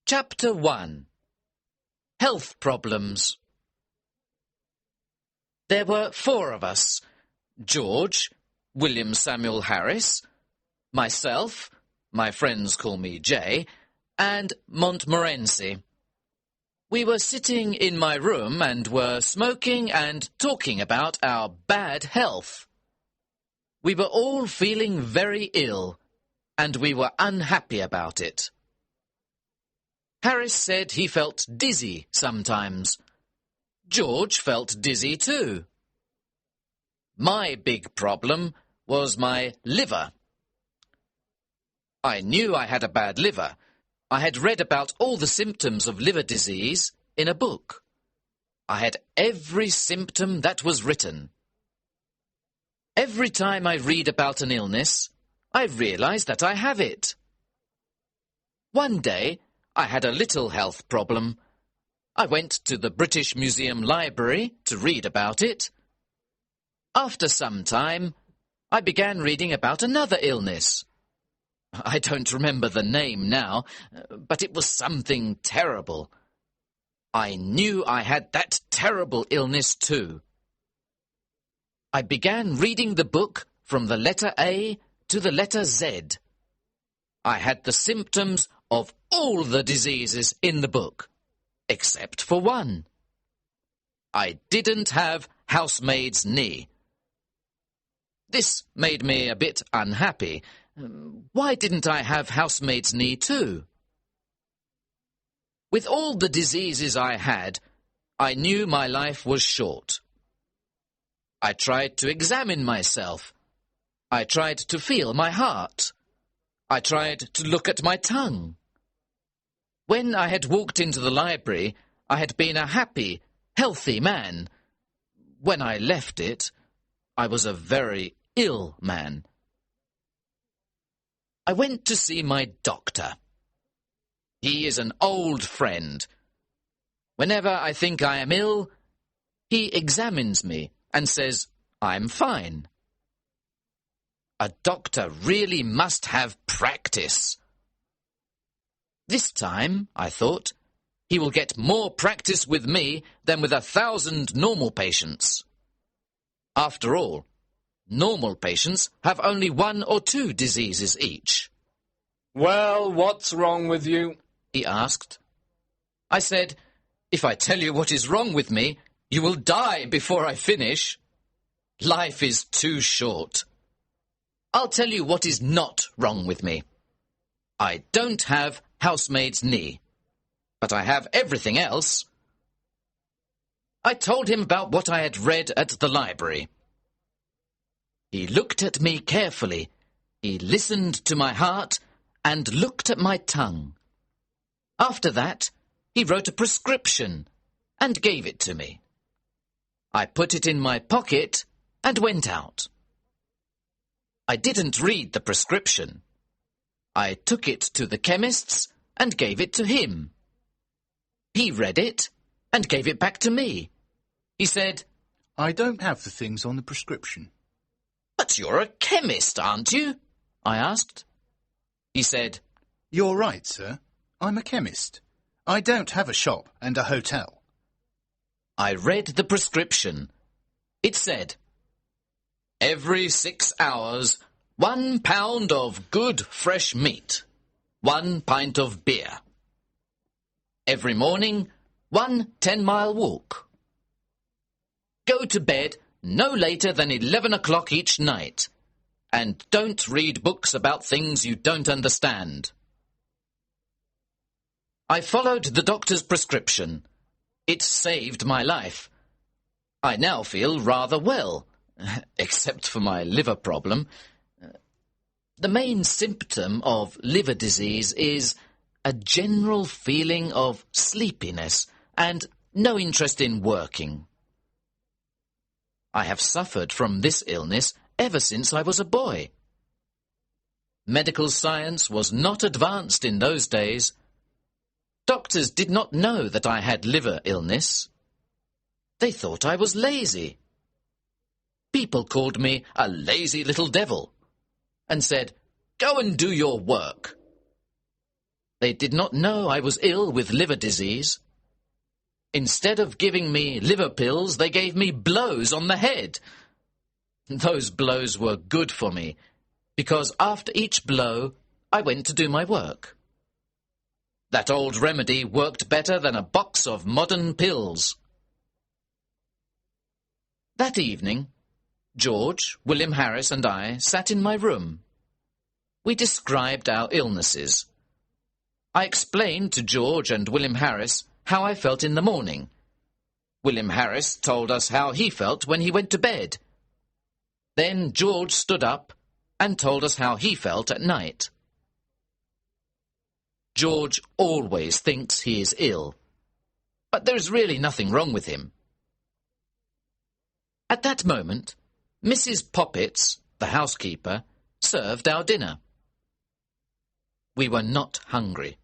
Chapter 1. Health Problems. There were 4 of us: George, William Samuel Harris, myself, my friends call me Jay, and Montmorency. We were sitting in my room and were smoking and talking about our bad health. We were all feeling very ill, and we were unhappy about it. Harris said he felt dizzy sometimes. George felt dizzy too. My big problem was my liver. I knew I had a bad liver. I had read about all the symptoms of liver disease in a book. I had every symptom that was written. Every time I read about an illness, I realize that I have it. One day, I had a little health problem. I went to the British Museum Library to read about it. After some time, I began reading about another illness. I don't remember the name now, but it was something terrible. I knew I had that terrible illness too. I began reading the book from the letter A to the letter Z. I had the symptoms of all the diseases in the book, except for one. I didn't have housemaid's knee. This made me a bit unhappy. Why didn't I have housemaid's knee too? With all the diseases I had, I knew my life was short. I tried to examine myself. I tried to feel my heart. I tried to look at my tongue. When I had walked into the library, I had been a happy, healthy man. When I left it, I was a very ill man. I went to see my doctor. He is an old friend. Whenever I think I am ill, he examines me and says I'm fine. A doctor really must have practice. This time, I thought, he will get more practice with me than with 1,000 normal patients. After all, normal patients have only 1 or 2 diseases each. "Well, what's wrong with you?" he asked. I said, "If I tell you what is wrong with me, you will die before I finish. Life is too short. I'll tell you what is not wrong with me. I don't have housemaid's knee, but I have everything else." I told him about what I had read at the library. He looked at me carefully. He listened to my heart and looked at my tongue. After that, he wrote a prescription and gave it to me. I put it in my pocket and went out. I didn't read the prescription. I took it to the chemist's and gave it to him. He read it and gave it back to me. He said, "I don't have the things on the prescription." "But you're a chemist, aren't you?" I asked. He said, "You're right, sir. I'm a chemist. I don't have a shop and a hotel." I read the prescription. It said, "Every 6 hours, 1 pound of good fresh meat, 1 pint of beer. Every morning, 1 10-mile walk. Go to bed no later than 11 o'clock each night, and don't read books about things you don't understand." I followed the doctor's prescription. It saved my life. I now feel rather well, except for my liver problem. The main symptom of liver disease is a general feeling of sleepiness and no interest in working. I have suffered from this illness ever since I was a boy. Medical science was not advanced in those days. Doctors did not know that I had liver illness. They thought I was lazy. People called me a lazy little devil and said, "Go and do your work." They did not know I was ill with liver disease. Instead of giving me liver pills, they gave me blows on the head. Those blows were good for me, because after each blow, I went to do my work. That old remedy worked better than a box of modern pills. That evening, George, William Harris and I sat in my room. We described our illnesses. I explained to George and William Harris how I felt in the morning. William Harris told us how he felt when he went to bed. Then George stood up and told us how he felt at night. George always thinks he is ill, but there is really nothing wrong with him. At that moment, Mrs. Poppets, the housekeeper, served our dinner. We were not hungry.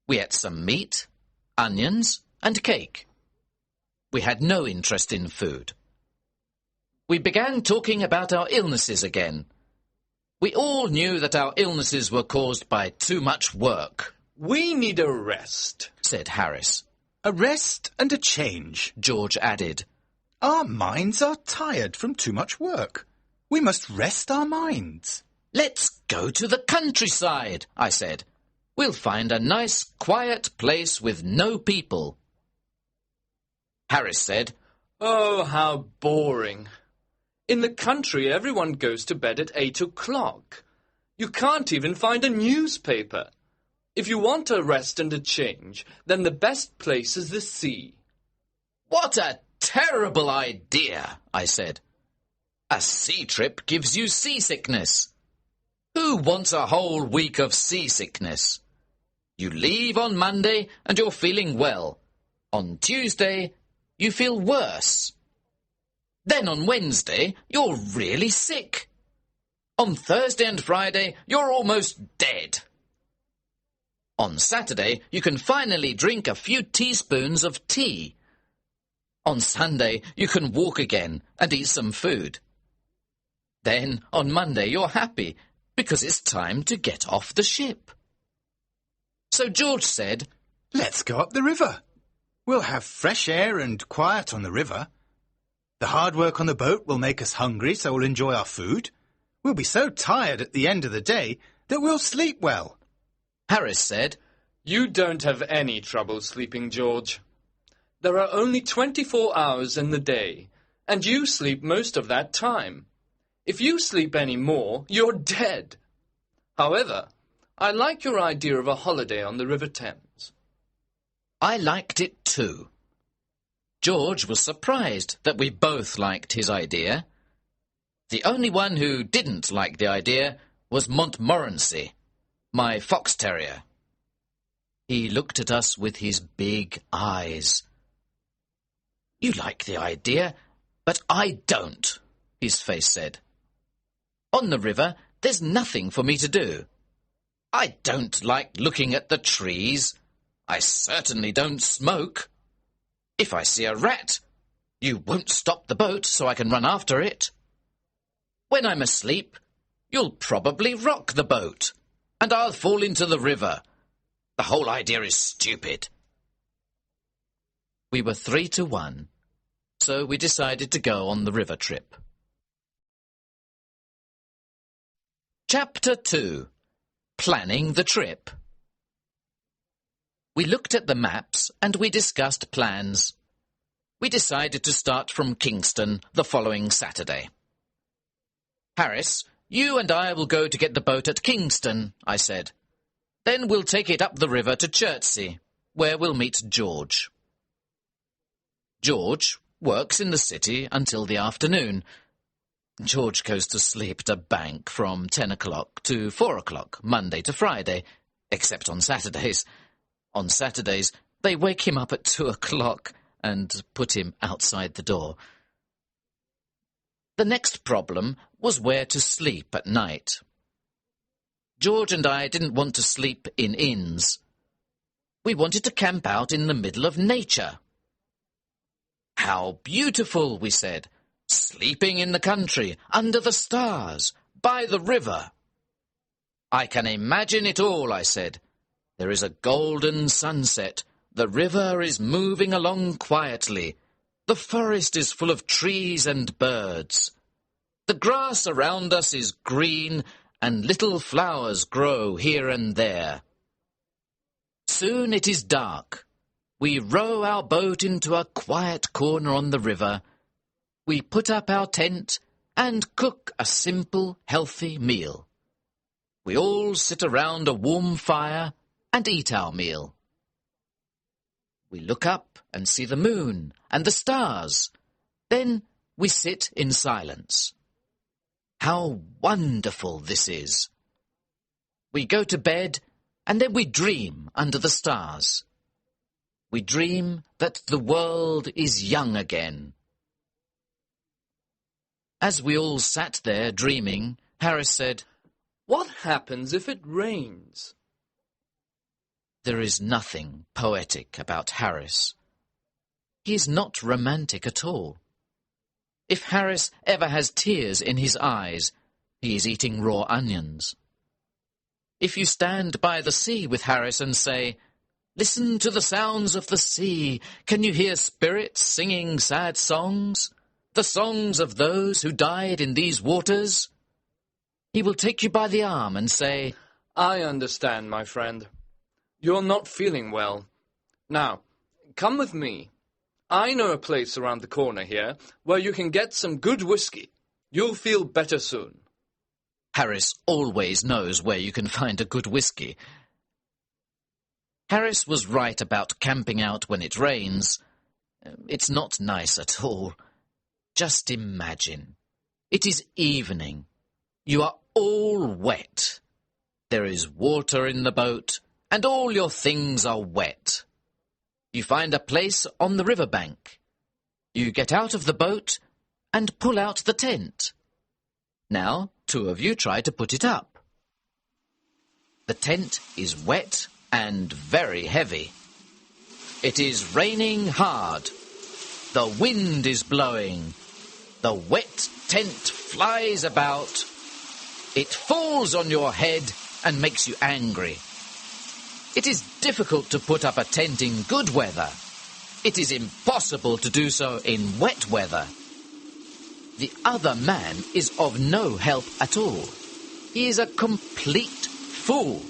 We ate some meat, onions, and cake. We had no interest in food. We began talking about our illnesses again. We all knew that our illnesses were caused by too much work. We need a rest, said Harris. A rest and a change, George added. Our minds are tired from too much work. We must rest our minds. Let's go to the countryside, I said. We'll find a nice, quiet place with no people. Harris said, Oh, how boring. In the country, everyone goes to bed at 8 o'clock. You can't even find a newspaper. If you want a rest and a change, then the best place is the sea. What a terrible idea, I said. A sea trip gives you seasickness. Who wants a whole week of seasickness? You leave on Monday and you're feeling well. On Tuesday, you feel worse. Then on Wednesday, you're really sick. On Thursday and Friday, you're almost dead. On Saturday, you can finally drink a few teaspoons of tea. On Sunday, you can walk again and eat some food. Then, on Monday, you're happy because it's time to get off the ship. So George said, Let's go up the river. We'll have fresh air and quiet on the river. The hard work on the boat will make us hungry, so we'll enjoy our food. We'll be so tired at the end of the day that we'll sleep well. Harris said, You don't have any trouble sleeping, George. There are only 24 hours in the day, and you sleep most of that time. If you sleep any more, you're dead. However, I like your idea of a holiday on the River Thames. I liked it too. George was surprised that we both liked his idea. The only one who didn't like the idea was Montmorency, my fox terrier. He looked at us with his big eyes. You like the idea, but I don't, his face said. On the river, there's nothing for me to do. I don't like looking at the trees. I certainly don't smoke. If I see a rat, you won't stop the boat so I can run after it. When I'm asleep, you'll probably rock the boat, and I'll fall into the river. The whole idea is stupid. We were 3-1, so we decided to go on the river trip. Chapter 2. Planning the trip. We looked at the maps and we discussed plans. We decided to start from Kingston the following Saturday. Harris, you and I will go to get the boat at Kingston, I said. Then we'll take it up the river to Chertsey, where we'll meet George. George works in the city until the afternoon. George goes to sleep at a bank from 10 o'clock to 4 o'clock, Monday to Friday, except on Saturdays. On Saturdays, they wake him up at 2 o'clock and put him outside the door. The next problem was where to sleep at night. George and I didn't want to sleep in inns. We wanted to camp out in the middle of nature. How beautiful, we said, sleeping in the country, under the stars, by the river. I can imagine it all, I said. There is a golden sunset. The river is moving along quietly. The forest is full of trees and birds. The grass around us is green, and little flowers grow here and there. Soon it is dark. We row our boat into a quiet corner on the river. We put up our tent and cook a simple, healthy meal. We all sit around a warm fire and eat our meal. We look up and see the moon and the stars. Then we sit in silence. How wonderful this is! We go to bed and then we dream under the stars. We dream that the world is young again. As we all sat there dreaming, Harris said, "What happens if it rains?" There is nothing poetic about Harris. He is not romantic at all. If Harris ever has tears in his eyes, he is eating raw onions. If you stand by the sea with Harris and say, "Listen to the sounds of the sea. Can you hear spirits singing sad songs? The songs of those who died in these waters?" He will take you by the arm and say, "I understand, my friend. You're not feeling well. Now, come with me. I know a place around the corner here where you can get some good whiskey. You'll feel better soon." Harris always knows where you can find a good whiskey. Harris was right about camping out when it rains. It's not nice at all. Just imagine. It is evening. You are all wet. There is water in the boat, and all your things are wet. You find a place on the riverbank. You get out of the boat and pull out the tent. Now, two of you try to put it up. The tent is wet and very heavy. It is raining hard. The wind is blowing. The wet tent flies about. It falls on your head and makes you angry. It is difficult to put up a tent in good weather. It is impossible to do so in wet weather. The other man is of no help at all. He is a complete fool.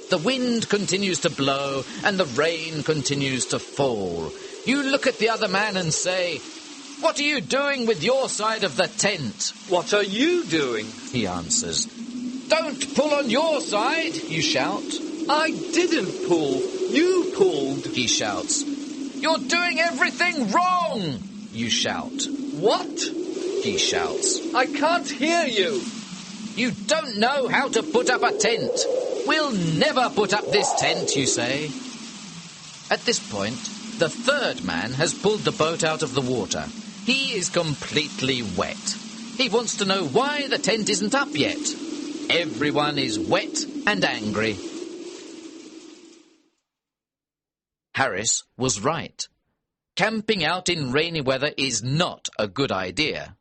The wind continues to blow and the rain continues to fall. You look at the other man and say, "What are you doing with your side of the tent?" "What are you doing?" he answers. "Don't pull on your side," you shout. "I didn't pull. You pulled," he shouts. "You're doing everything wrong," you shout. "What?" he shouts. "I can't hear you." "You don't know how to put up a tent. We'll never put up this tent," you say. At this point, the third man has pulled the boat out of the water. He is completely wet. He wants to know why the tent isn't up yet. Everyone is wet and angry. Harris was right. Camping out in rainy weather is not a good idea.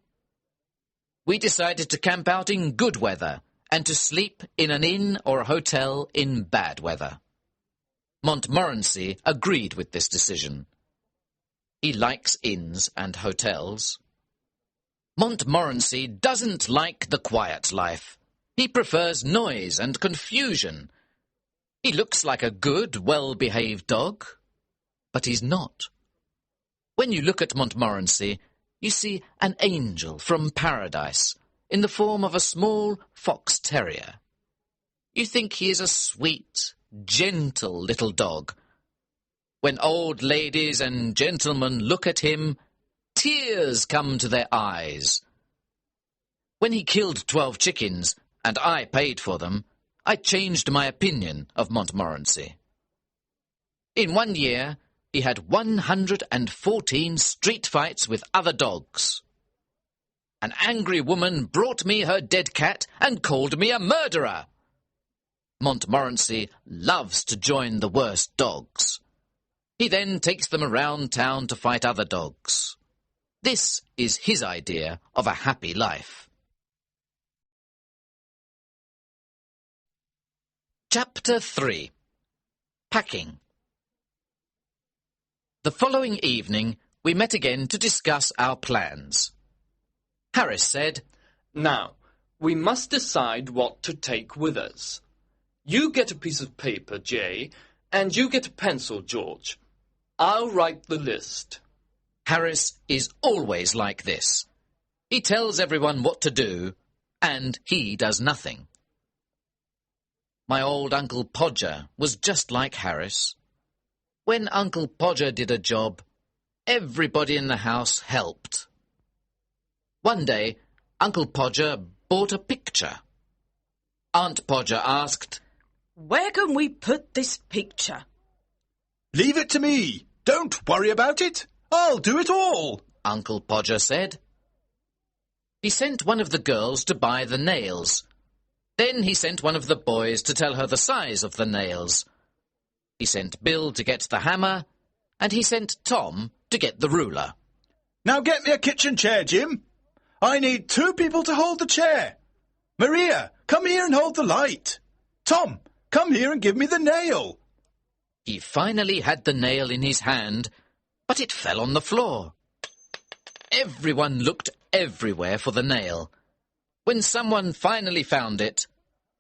We decided to camp out in good weather and to sleep in an inn or a hotel in bad weather. Montmorency agreed with this decision. He likes inns and hotels. Montmorency doesn't like the quiet life. He prefers noise and confusion. He looks like a good, well-behaved dog, but he's not. When you look at Montmorency, you see an angel from paradise in the form of a small fox terrier. You think he is a sweet, gentle little dog. When old ladies and gentlemen look at him, tears come to their eyes. When he killed 12 chickens, and I paid for them, I changed my opinion of Montmorency. In 1 year, he had 114 street fights with other dogs. An angry woman brought me her dead cat and called me a murderer. Montmorency loves to join the worst dogs. He then takes them around town to fight other dogs. This is his idea of a happy life. Chapter 3. Packing. The following evening, we met again to discuss our plans. Harris said, Now, we must decide what to take with us. You get a piece of paper, Jay, and you get a pencil, George. I'll write the list. Harris is always like this. He tells everyone what to do, and he does nothing. My old Uncle Podger was just like Harris. When Uncle Podger did a job, everybody in the house helped. One day, Uncle Podger bought a picture. Aunt Podger asked, "Where can we put this picture?" Leave it to me. Don't worry about it. I'll do it all, Uncle Podger said. He sent one of the girls to buy the nails. Then he sent one of the boys to tell her the size of the nails. He sent Bill to get the hammer, and he sent Tom to get the ruler. Now get me a kitchen chair, Jim. I need 2 people to hold the chair. Maria, come here and hold the light. Tom, come here and give me the nail. He finally had the nail in his hand, but it fell on the floor. Everyone looked everywhere for the nail. When someone finally found it,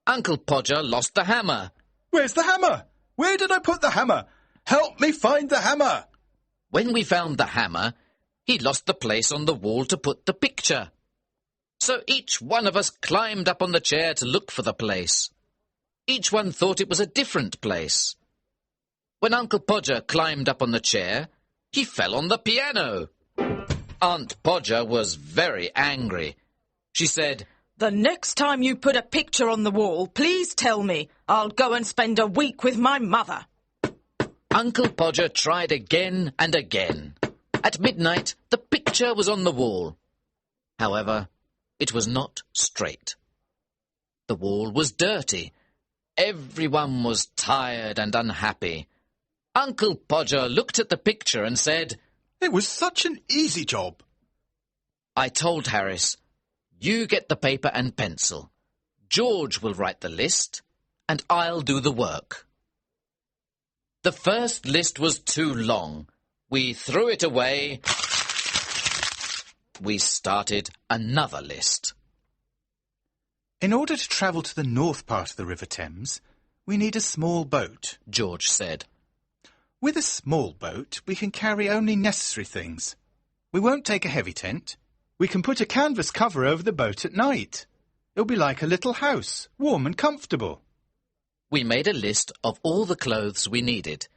Uncle Podger lost the hammer. Where's the hammer? Where did I put the hammer? Help me find the hammer. When we found the hammer, he lost the place on the wall to put the picture. So each one of us climbed up on the chair to look for the place. Each one thought it was a different place. When Uncle Podger climbed up on the chair, he fell on the piano. Aunt Podger was very angry. She said, "The next time you put a picture on the wall, please tell me. I'll go and spend a week with my mother." Uncle Podger tried again and again. At midnight, the picture was on the wall. However, it was not straight. The wall was dirty. Everyone was tired and unhappy. Uncle Podger looked at the picture and said, It was such an easy job. I told Harris, "You get the paper and pencil. George will write the list, and I'll do the work." The first list was too long. We threw it away. We started another list. In order to travel to the north part of the River Thames, we need a small boat, George said. With a small boat, we can carry only necessary things. We won't take a heavy tent. We can put a canvas cover over the boat at night. It'll be like a little house, warm and comfortable. We made a list of all the clothes we needed.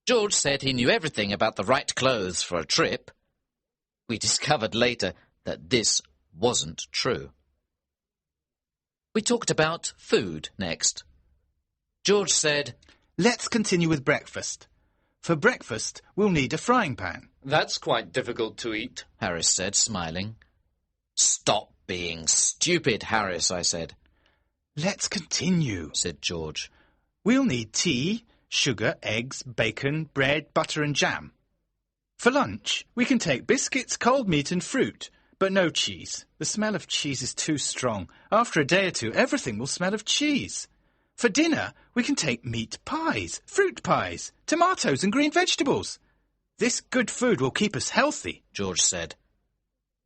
George said he knew everything about the right clothes for a trip. We discovered later that this wasn't true. We talked about food next. George said, Let's continue with breakfast. For breakfast, we'll need a frying pan. That's quite difficult to eat, Harris said, smiling. Stop being stupid, Harris, I said. Let's continue, said George. We'll need tea, sugar, eggs, bacon, bread, butter and jam. For lunch, we can take biscuits, cold meat and fruit, but no cheese. The smell of cheese is too strong. After a day or 2, everything will smell of cheese. For dinner, we can take meat pies, fruit pies, tomatoes and green vegetables. This good food will keep us healthy, George said.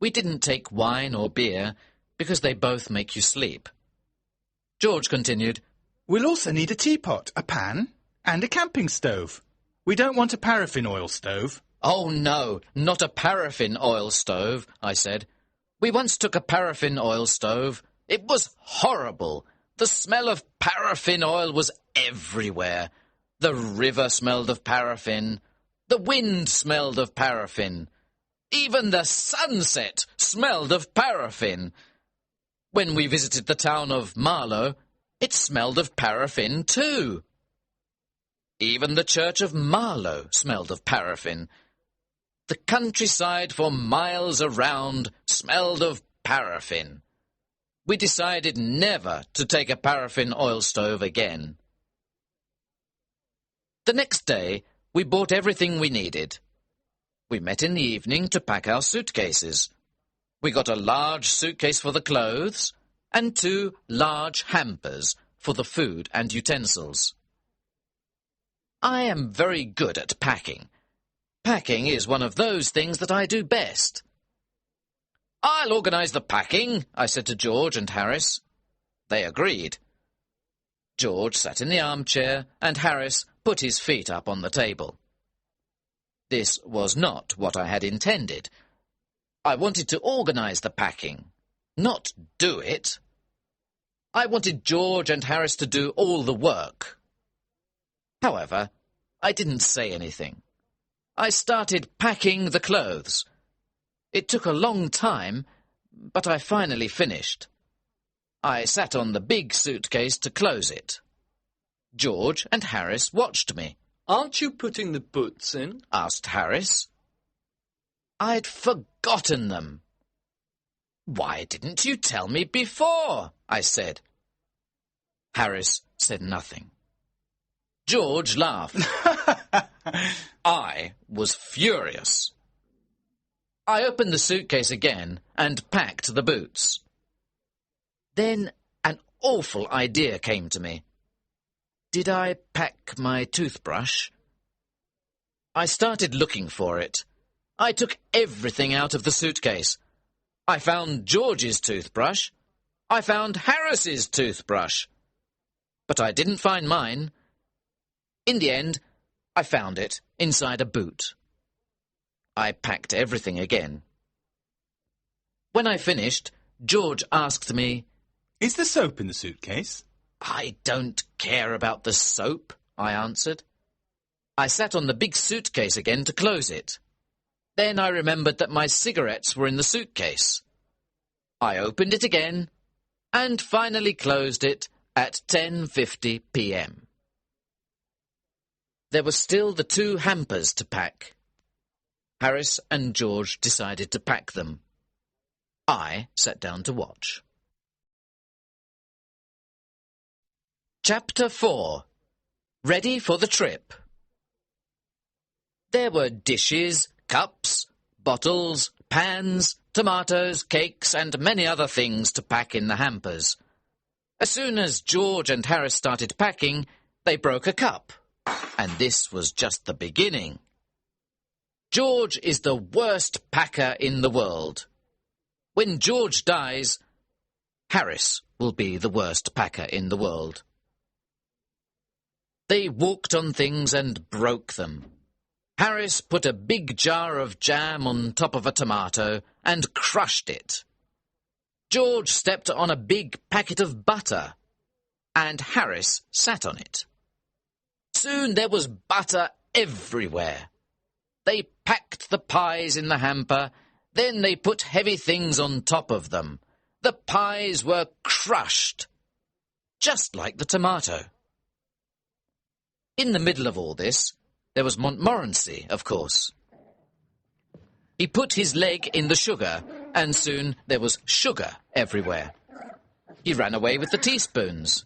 We didn't take wine or beer because they both make you sleep. George continued, We'll also need a teapot, a pan and a camping stove. We don't want a paraffin oil stove. Oh, no, not a paraffin oil stove, I said. We once took a paraffin oil stove. It was horrible. The smell of paraffin oil was everywhere. The river smelled of paraffin. The wind smelled of paraffin. Even the sunset smelled of paraffin. When we visited the town of Marlow, it smelled of paraffin too. Even the church of Marlow smelled of paraffin. The countryside for miles around smelled of paraffin. We decided never to take a paraffin oil stove again. The next day, we bought everything we needed. We met in the evening to pack our suitcases. We got a large suitcase for the clothes and 2 large hampers for the food and utensils. I am very good at packing. Packing is one of those things that I do best. "I'll organise the packing," I said to George and Harris. They agreed. George sat in the armchair and Harris put his feet up on the table. This was not what I had intended. I wanted to organise the packing, not do it. I wanted George and Harris to do all the work. However, I didn't say anything. I started packing the clothes. It took a long time, but I finally finished. I sat on the big suitcase to close it. George and Harris watched me. "Aren't you putting the boots in?" asked Harris. I'd forgotten them. "Why didn't you tell me before?" I said. Harris said nothing. George laughed. I was furious. I opened the suitcase again and packed the boots. Then an awful idea came to me. Did I pack my toothbrush? I started looking for it. I took everything out of the suitcase. I found George's toothbrush. I found Harris's toothbrush. But I didn't find mine. In the end, I found it inside a boot. I packed everything again. When I finished, George asked me, "Is the soap in the suitcase?" "I don't care about the soap," I answered. I sat on the big suitcase again to close it. Then I remembered that my cigarettes were in the suitcase. I opened it again and finally closed it at 10:50 p.m. There were still the 2 hampers to pack. Harris and George decided to pack them. I sat down to watch. Chapter 4. Ready for the trip. There were dishes, cups, bottles, pans, tomatoes, cakes, and many other things to pack in the hampers. As soon as George and Harris started packing, they broke a cup. And this was just the beginning. George is the worst packer in the world. When George dies, Harris will be the worst packer in the world. They walked on things and broke them. Harris put a big jar of jam on top of a tomato and crushed it. George stepped on a big packet of butter, and Harris sat on it. Soon there was butter everywhere. They packed the pies in the hamper, then they put heavy things on top of them. The pies were crushed, just like the tomato. In the middle of all this, there was Montmorency, of course. He put his leg in the sugar, and soon there was sugar everywhere. He ran away with the teaspoons.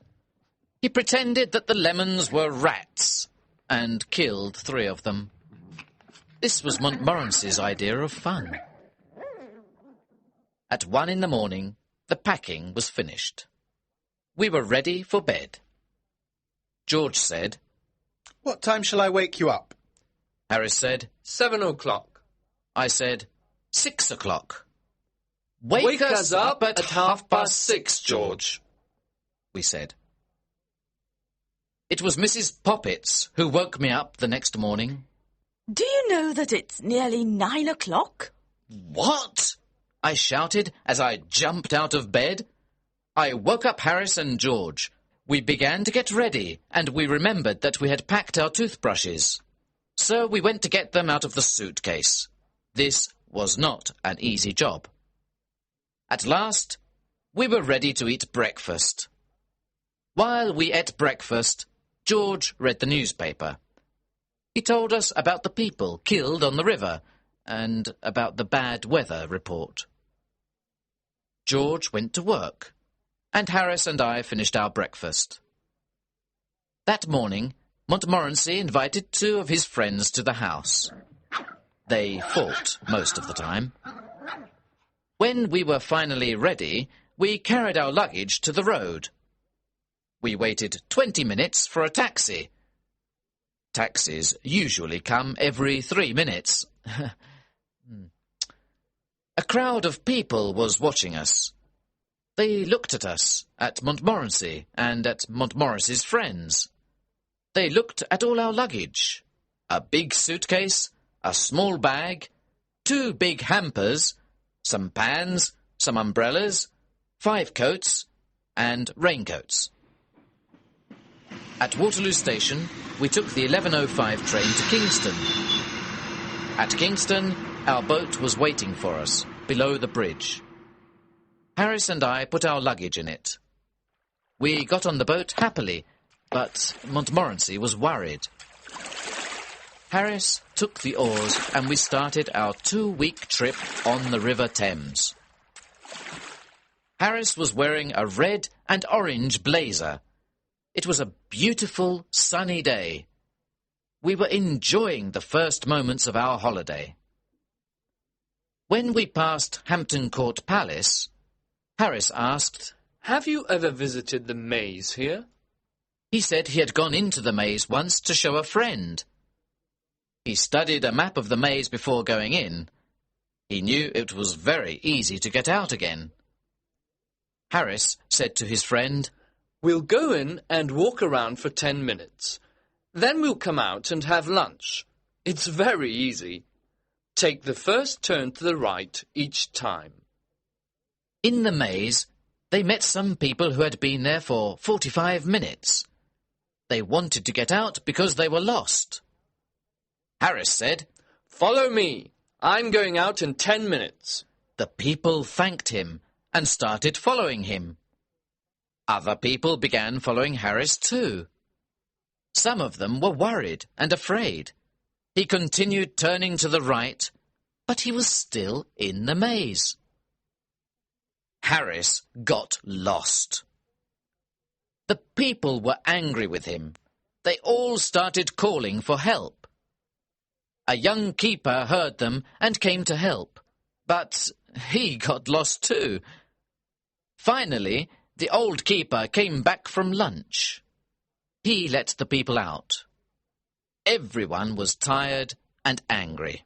He pretended that the lemons were rats, and killed 3 of them. This was Montmorency's idea of fun. At 1 in the morning, the packing was finished. We were ready for bed. George said, "What time shall I wake you up?" Harris said, 7 o'clock. I said, 6 o'clock. Wake us up at 6:30, George, we said. It was Mrs. Poppets who woke me up the next morning. Do you know that it's nearly 9 o'clock? What? I shouted as I jumped out of bed. I woke up Harris and George. We began to get ready, and we remembered that we had packed our toothbrushes. So we went to get them out of the suitcase. This was not an easy job. At last, we were ready to eat breakfast. While we ate breakfast, George read the newspaper. He told us about the people killed on the river and about the bad weather report. George went to work, and Harris and I finished our breakfast. That morning, Montmorency invited 2 of his friends to the house. They fought most of the time. When we were finally ready, we carried our luggage to the road. We waited 20 minutes for a taxi. Taxis usually come every 3 minutes. A crowd of people was watching us. They looked at us, at Montmorency, and at Montmorency's friends. They looked at all our luggage. A big suitcase, a small bag, 2 big hampers, some pans, some umbrellas, 5 coats, and raincoats. At Waterloo Station, we took the 11:05 train to Kingston. At Kingston, our boat was waiting for us, below the bridge. Harris and I put our luggage in it. We got on the boat happily, but Montmorency was worried. Harris took the oars and we started our 2-week trip on the River Thames. Harris was wearing a red and orange blazer. It was a beautiful, sunny day. We were enjoying the first moments of our holiday. When we passed Hampton Court Palace, Harris asked, "Have you ever visited the maze here?" He said he had gone into the maze once to show a friend. He studied a map of the maze before going in. He knew it was very easy to get out again. Harris said to his friend, "We'll go in and walk around for 10 minutes. Then we'll come out and have lunch. It's very easy. Take the first turn to the right each time." In the maze, they met some people who had been there for 45 minutes. They wanted to get out because they were lost. Harris said, "Follow me. I'm going out in 10 minutes. The people thanked him and started following him. Other people began following Harris too. Some of them were worried and afraid. He continued turning to the right, but he was still in the maze. Harris got lost. The people were angry with him. They all started calling for help. A young keeper heard them and came to help, but he got lost too. Finally, the old keeper came back from lunch. He let the people out. Everyone was tired and angry.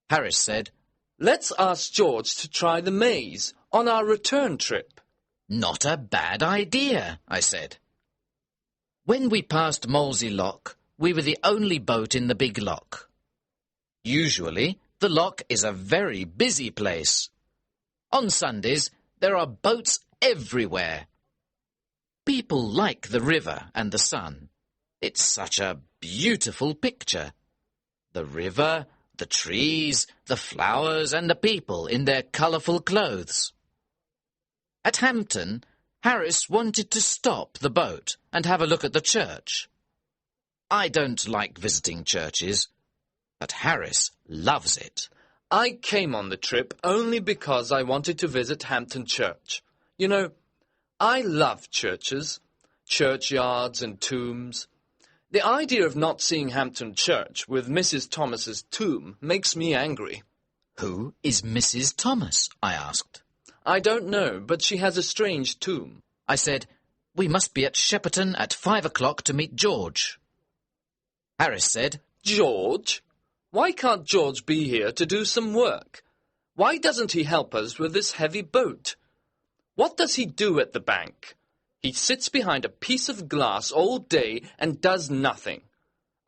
Harris said, "Let's ask George to try the maze on our return trip." "Not a bad idea," I said. When we passed Molesey Lock, we were the only boat in the big lock. Usually, the lock is a very busy place. On Sundays, there are boats everywhere. People like the river and the sun. It's such a beautiful picture. The river, the trees, the flowers and the people in their colourful clothes. At Hampton, Harris wanted to stop the boat and have a look at the church. I don't like visiting churches, but Harris loves it. I came on the trip only because I wanted to visit Hampton Church. You know, I love churches, churchyards and tombs. The idea of not seeing Hampton Church with Mrs. Thomas's tomb makes me angry. "Who is Mrs. Thomas?" I asked. "I don't know, but she has a strange tomb." I said, "We must be at Shepperton at 5 o'clock to meet George." Harris said, "George? Why can't George be here to do some work? Why doesn't he help us with this heavy boat? What does he do at the bank? He sits behind a piece of glass all day and does nothing.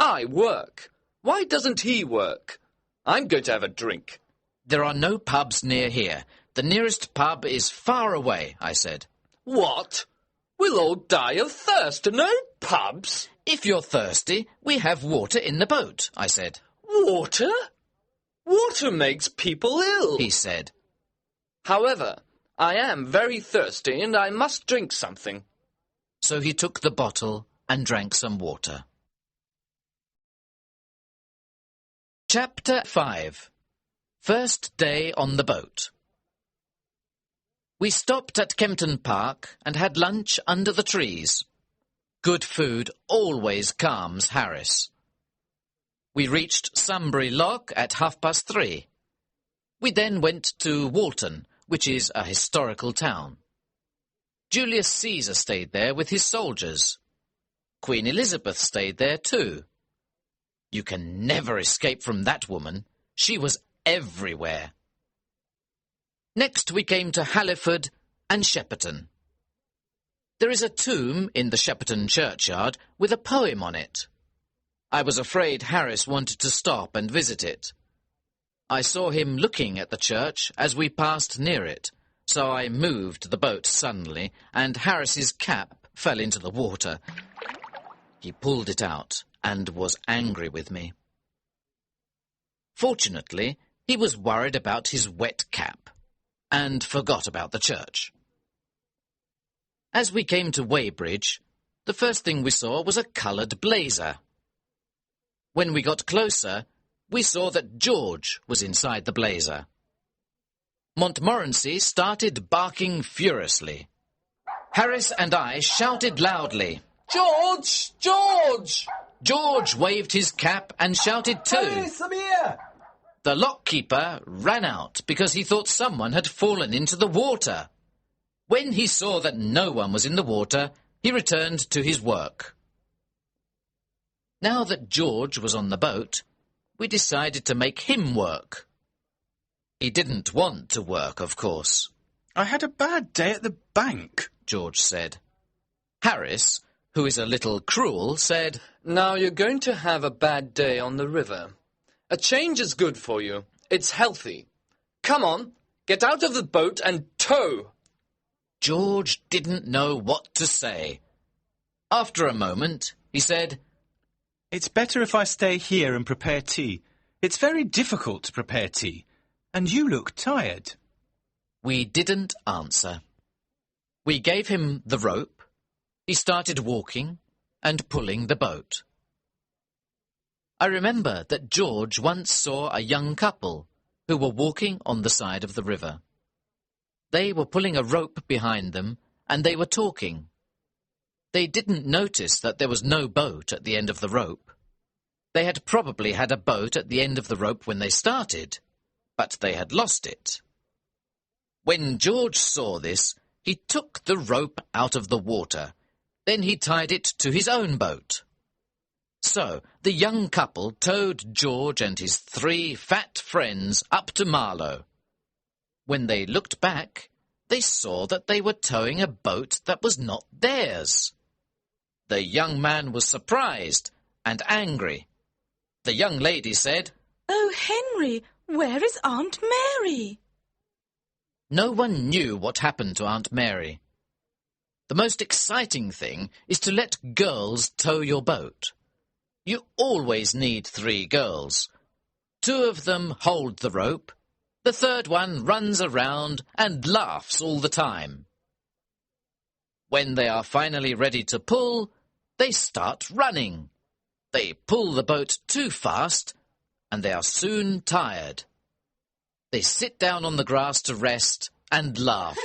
I work. Why doesn't he work? I'm going to have a drink." "There are no pubs near here. The nearest pub is far away," I said. "What? We'll all die of thirst. No pubs?" "If you're thirsty, we have water in the boat," I said. "Water? Water makes people ill," he said. "However, I am very thirsty and I must drink something." So he took the bottle and drank some water. Chapter 5. First day on the boat. We stopped at Kempton Park and had lunch under the trees. Good food always calms Harris. We reached Sunbury Lock at 3:30. We then went to Walton, which is a historical town. Julius Caesar stayed there with his soldiers. Queen Elizabeth stayed there too. You can never escape from that woman. She was everywhere. Next we came to Halliford and Shepperton. There is a tomb in the Shepperton churchyard with a poem on it. I was afraid Harris wanted to stop and visit it. I saw him looking at the church as we passed near it, so I moved the boat suddenly, and Harris's cap fell into the water. He pulled it out and was angry with me. Fortunately, he was worried about his wet cap and forgot about the church. As we came to Weybridge, the first thing we saw was a coloured blazer. When we got closer, we saw that George was inside the blazer. Montmorency started barking furiously. Harris and I shouted loudly. George! George! George waved his cap and shouted too. Harris, I'm here! The lockkeeper ran out because he thought someone had fallen into the water. When he saw that no one was in the water, he returned to his work. Now that George was on the boat, we decided to make him work. He didn't want to work, of course. I had a bad day at the bank, George said. Harris, who is a little cruel, said, Now you're going to have a bad day on the river. A change is good for you. It's healthy. Come on, get out of the boat and tow. George didn't know what to say. After a moment, he said, It's better if I stay here and prepare tea. It's very difficult to prepare tea, and you look tired. We didn't answer. We gave him the rope. He started walking and pulling the boat. I remember that George once saw a young couple who were walking on the side of the river. They were pulling a rope behind them, and they were talking. They didn't notice that there was no boat at the end of the rope. They had probably had a boat at the end of the rope when they started, but they had lost it. When George saw this, he took the rope out of the water. Then he tied it to his own boat. So the young couple towed George and his 3 fat friends up to Marlow. When they looked back, they saw that they were towing a boat that was not theirs. The young man was surprised and angry. The young lady said, Oh, Henry, where is Aunt Mary? No one knew what happened to Aunt Mary. The most exciting thing is to let girls tow your boat. You always need 3 girls. 2 of them hold the rope. The 3rd one runs around and laughs all the time. When they are finally ready to pull, they start running. They pull the boat too fast, and they are soon tired. They sit down on the grass to rest and laugh.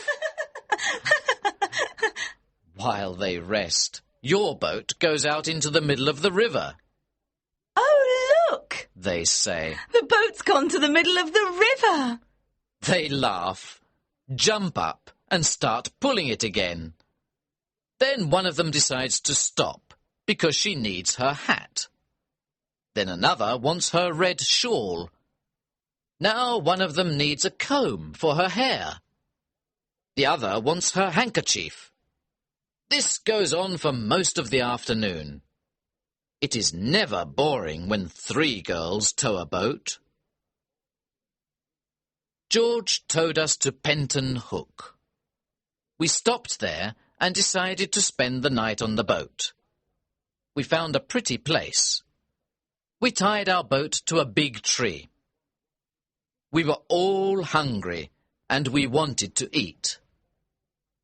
While they rest, your boat goes out into the middle of the river. Oh, look! They say. The boat's gone to the middle of the river. They laugh, jump up, and start pulling it again. Then one of them decides to stop because she needs her hat. Then another wants her red shawl. Now one of them needs a comb for her hair. The other wants her handkerchief. This goes on for most of the afternoon. It is never boring when 3 girls tow a boat. George towed us to Penton Hook. We stopped there and decided to spend the night on the boat. We found a pretty place. We tied our boat to a big tree. We were all hungry and we wanted to eat.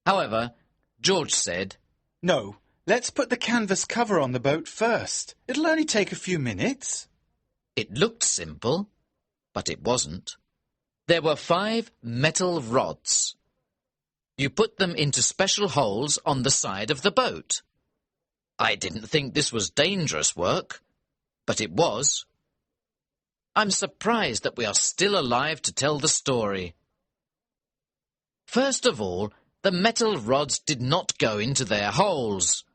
However, George said, No, let's put the canvas cover on the boat first. It'll only take a few minutes. It looked simple, but it wasn't. There were 5 metal rods. You put them into special holes on the side of the boat. I didn't think this was dangerous work, but it was. I'm surprised that we are still alive to tell the story. First of all, The metal rods did not go into their holes.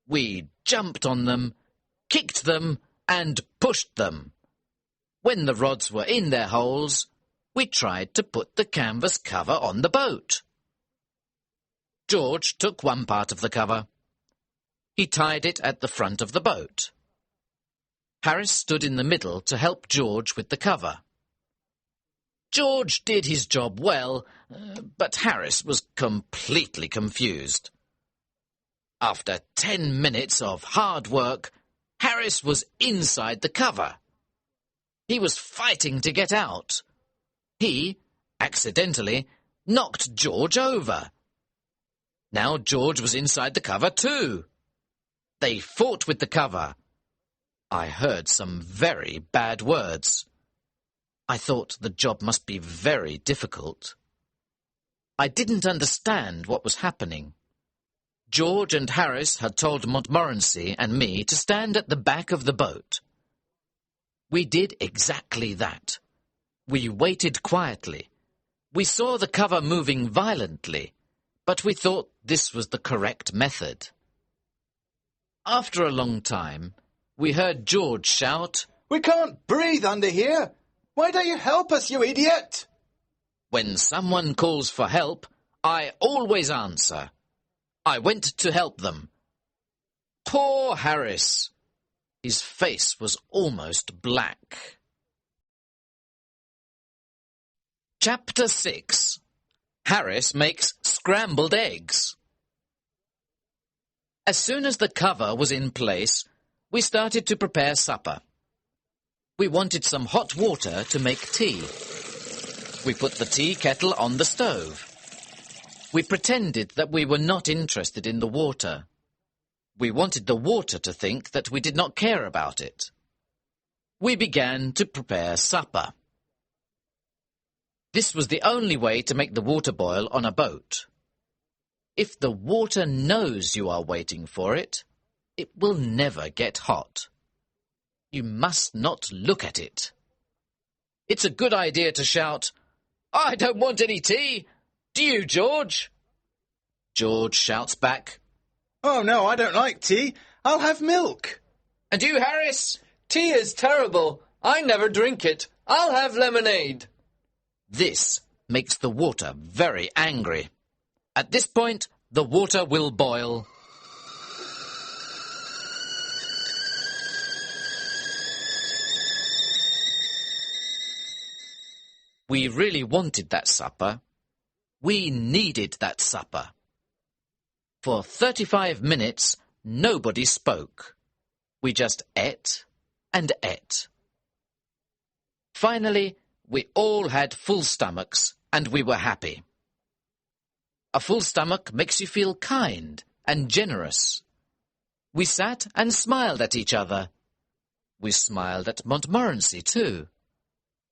We jumped on them, kicked them, and pushed them. When the rods were in their holes, we tried to put the canvas cover on the boat. George took one part of the cover. He tied it at the front of the boat. Harris stood in the middle to help George with the cover. George did his job well, but Harris was completely confused. After 10 minutes of hard work, Harris was inside the cover. He was fighting to get out. He, accidentally, knocked George over. Now George was inside the cover too. They fought with the cover. I heard some very bad words. I thought the job must be very difficult. I didn't understand what was happening. George and Harris had told Montmorency and me to stand at the back of the boat. We did exactly that. We waited quietly. We saw the cover moving violently, but we thought this was the correct method. After a long time, we heard George shout, "We can't breathe under here! Why don't you help us, you idiot?" When someone calls for help, I always answer. I went to help them. Poor Harris! His face was almost black. Chapter 6. Harris makes scrambled eggs. As soon as the cover was in place, we started to prepare supper. We wanted some hot water to make tea. We put the tea kettle on the stove. We pretended that we were not interested in the water. We wanted the water to think that we did not care about it. We began to prepare supper. This was the only way to make the water boil on a boat. If the water knows you are waiting for it, it will never get hot. You must not look at it. It's a good idea to shout, "I don't want any tea. Do you, George?" George shouts back, "Oh no, I don't like tea. I'll have milk." "And you, Harris?" Tea is terrible. I never drink it. I'll have lemonade. This makes the water very angry. At this point, the water will boil. We really wanted that supper. We needed that supper. For 35 minutes, nobody spoke. We just ate and ate. Finally, we all had full stomachs and we were happy. A full stomach makes you feel kind and generous. We sat and smiled at each other. We smiled at Montmorency too.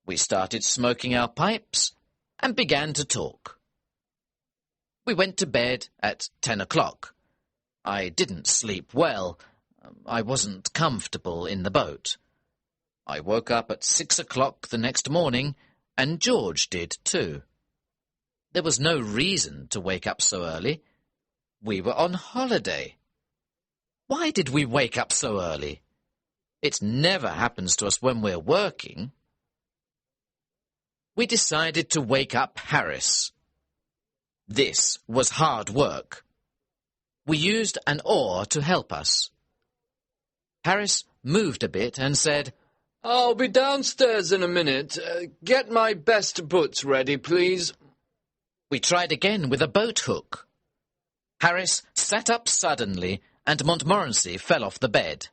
We started smoking our pipes and began to talk. We went to bed at 10 o'clock. I didn't sleep well. I wasn't comfortable in the boat. I woke up at 6 o'clock the next morning, and George did too. There was no reason to wake up so early. We were on holiday. Why did we wake up so early? It never happens to us when we're working. We decided to wake up Harris. This was hard work. We used an oar to help us. Harris moved a bit and said, "I'll be downstairs in a minute. Get my best boots ready, please." We tried again with a boat hook. Harris sat up suddenly and Montmorency fell off the bed.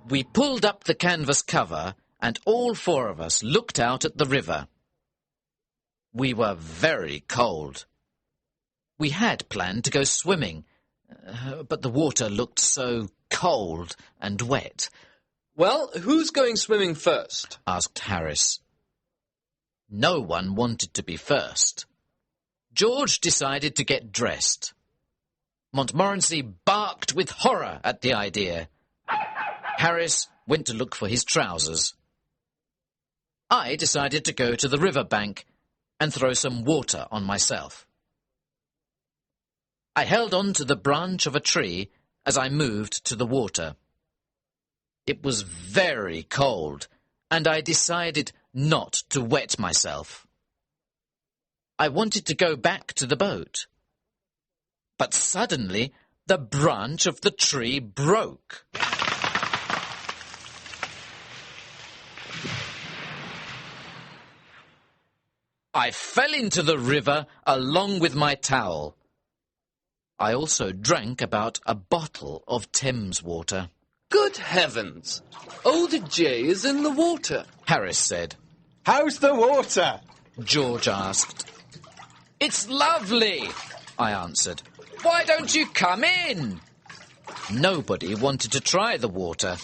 We pulled up the canvas cover and all four of us looked out at the river. We were very cold. We had planned to go swimming, but the water looked so cold and wet. "Well, who's going swimming first?" asked Harris. No one wanted to be first. George decided to get dressed. Montmorency barked with horror at the idea. Harris went to look for his trousers. I decided to go to the river bank and throw some water on myself. I held on to the branch of a tree as I moved to the water. It was very cold, and I decided not to wet myself. I wanted to go back to the boat. But suddenly, the branch of the tree broke. I fell into the river along with my towel. I also drank about a bottle of Thames water. Good heavens! Old J is in the water, Harris said. How's the water? George asked. It's lovely, I answered. Why don't you come in? Nobody wanted to try the water.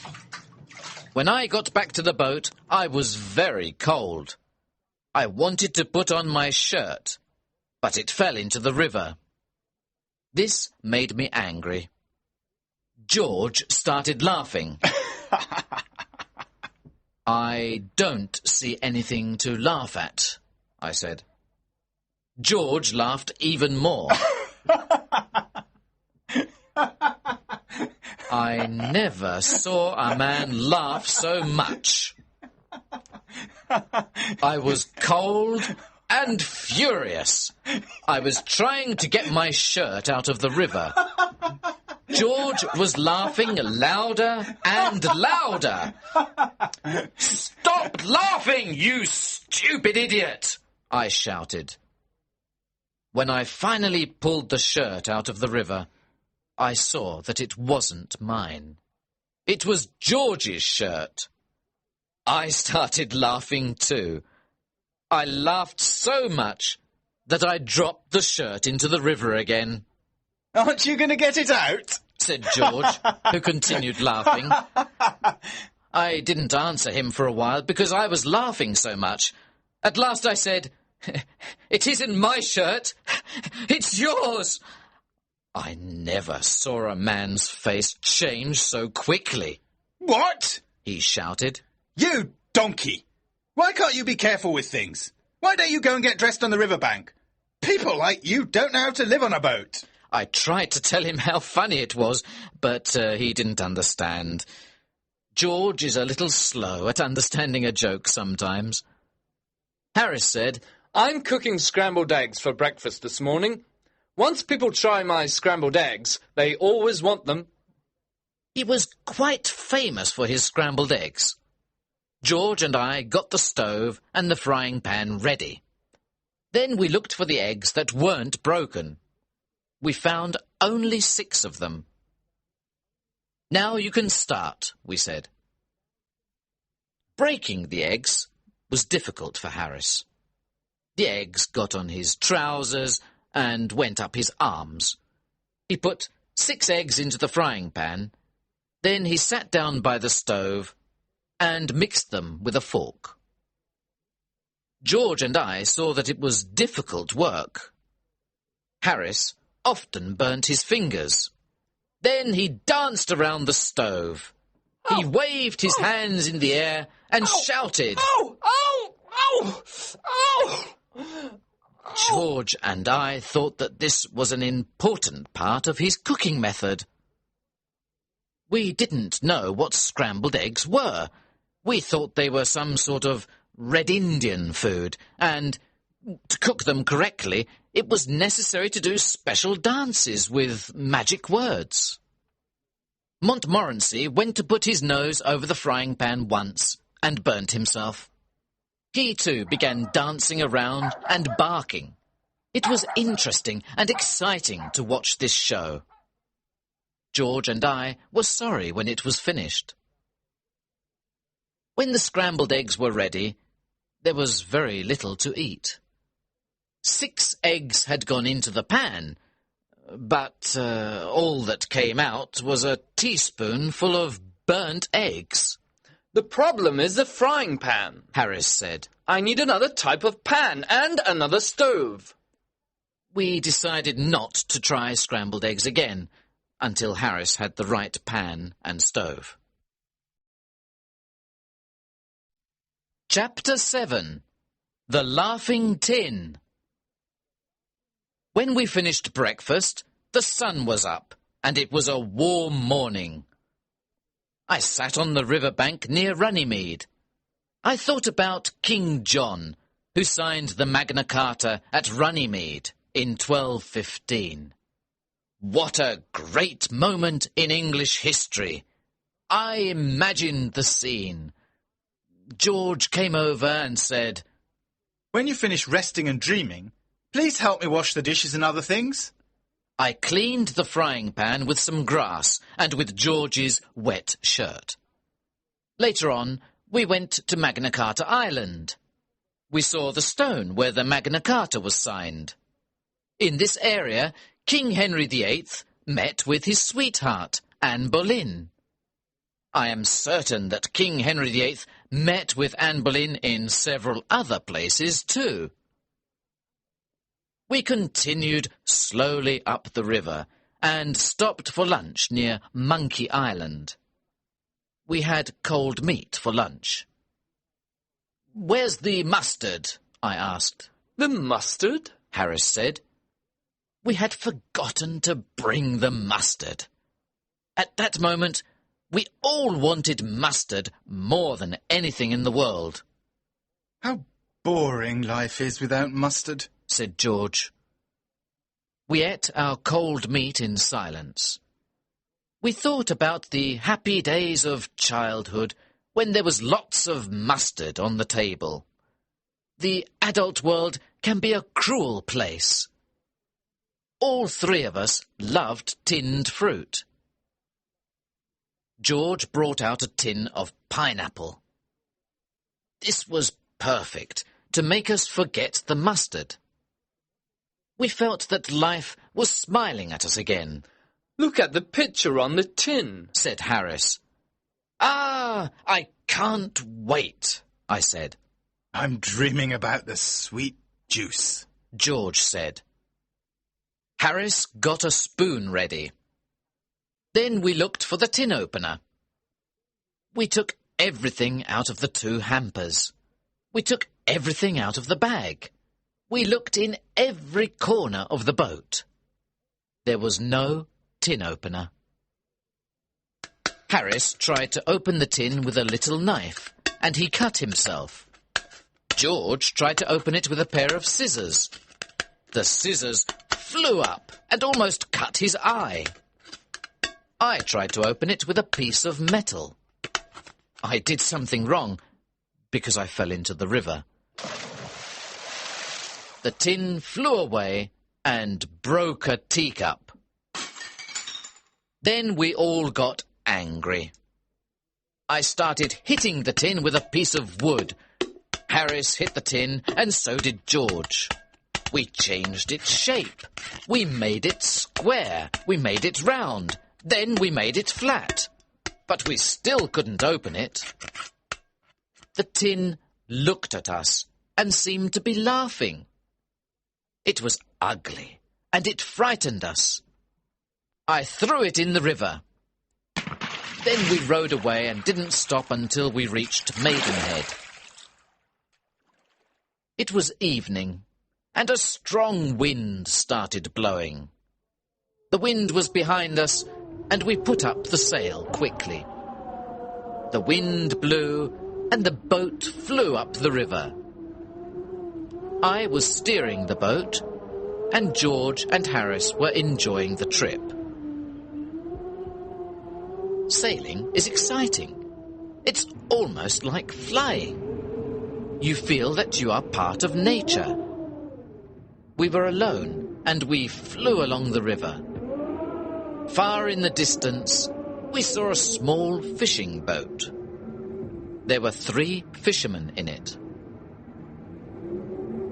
When I got back to the boat, I was very cold. I wanted to put on my shirt, but it fell into the river. This made me angry. George started laughing. I don't see anything to laugh at, I said. George laughed even more. I never saw a man laugh so much. I was cold and furious. I was trying to get my shirt out of the river. George was laughing louder and louder. Stop laughing, you stupid idiot! I shouted. When I finally pulled the shirt out of the river, I saw that it wasn't mine. It was George's shirt. I started laughing too. I laughed so much that I dropped the shirt into the river again. Aren't you going to get it out? Said George, who continued laughing. I didn't answer him for a while because I was laughing so much. At last I said, It isn't my shirt. It's yours. I never saw a man's face change so quickly. What? He shouted. You donkey! Why can't you be careful with things? Why don't you go and get dressed on the riverbank? People like you don't know how to live on a boat. I tried to tell him how funny it was, but he didn't understand. George is a little slow at understanding a joke sometimes. Harris said, I'm cooking scrambled eggs for breakfast this morning. Once people try my scrambled eggs, they always want them. He was quite famous for his scrambled eggs. George and I got the stove and the frying pan ready. Then we looked for the eggs that weren't broken. We found only 6 of them. Now you can start, we said. Breaking the eggs was difficult for Harris. The eggs got on his trousers and went up his arms. He put 6 eggs into the frying pan. Then he sat down by the stove and mixed them with a fork. George and I saw that it was difficult work. Harris often burnt his fingers. Then he danced around the stove. He waved his hands in the air and shouted. Ow! Ow! Ow! Ow! George and I thought that this was an important part of his cooking method. We didn't know what scrambled eggs were. We thought they were some sort of Red Indian food, and to cook them correctly, it was necessary to do special dances with magic words. Montmorency went to put his nose over the frying pan once and burnt himself. He too began dancing around and barking. It was interesting and exciting to watch this show. George and I were sorry when it was finished. When the scrambled eggs were ready, there was very little to eat. 6 eggs had gone into the pan, but all that came out was a teaspoonful of burnt eggs. The problem is the frying pan, Harris said. I need another type of pan and another stove. We decided not to try scrambled eggs again until Harris had the right pan and stove. Chapter 7. The Laughing Tin. When we finished breakfast, The sun was up, and it was a warm morning. I sat on the river bank near Runnymede. I thought about King John, who signed the Magna Carta at Runnymede in 1215. What a great moment in English history! I imagined the scene. George came over and said, "When you finish resting and dreaming, please help me wash the dishes and other things." I cleaned the frying pan with some grass and with George's wet shirt. Later on, we went to Magna Carta Island. We saw the stone where the Magna Carta was signed. In this area, King Henry VIII met with his sweetheart, Anne Boleyn. I am certain that King Henry VIII met with Anne Boleyn in several other places too. We continued slowly up the river and stopped for lunch near Monkey Island. We had cold meat for lunch. "Where's the mustard?" I asked. The mustard? Harris said. We had forgotten to bring the mustard. At that moment, we all wanted mustard more than anything in the world. "How boring life is without mustard," said George. We ate our cold meat in silence. We thought about the happy days of childhood when there was lots of mustard on the table. The adult world can be a cruel place. All three of us loved tinned fruit. George brought out a tin of pineapple. This was perfect to make us forget the mustard. We felt that life was smiling at us again. Look at the picture on the tin, said Harris. "Ah, I can't wait," I said. "I'm dreaming about the sweet juice," George said. Harris got a spoon ready. Then we looked for the tin opener. We took everything out of the 2 hampers. We took everything out of the bag. We looked in every corner of the boat. There was no tin opener. Harris tried to open the tin with a little knife, and he cut himself. George tried to open it with a pair of scissors. The scissors flew up and almost cut his eye. I tried to open it with a piece of metal. I did something wrong because I fell into the river. The tin flew away and broke a teacup. Then we all got angry. I started hitting the tin with a piece of wood. Harris hit the tin, and so did George. We changed its shape. We made it square. We made it round. Then we made it flat. But we still couldn't open it. The tin looked at us and seemed to be laughing. It was ugly, and it frightened us. I threw it in the river. Then we rowed away and didn't stop until we reached Maidenhead. It was evening, and a strong wind started blowing. The wind was behind us, and we put up the sail quickly. The wind blew, and the boat flew up the river. I was steering the boat, and George and Harris were enjoying the trip. Sailing is exciting. It's almost like flying. You feel that you are part of nature. We were alone, and we flew along the river. Far in the distance, we saw a small fishing boat. There were 3 fishermen in it.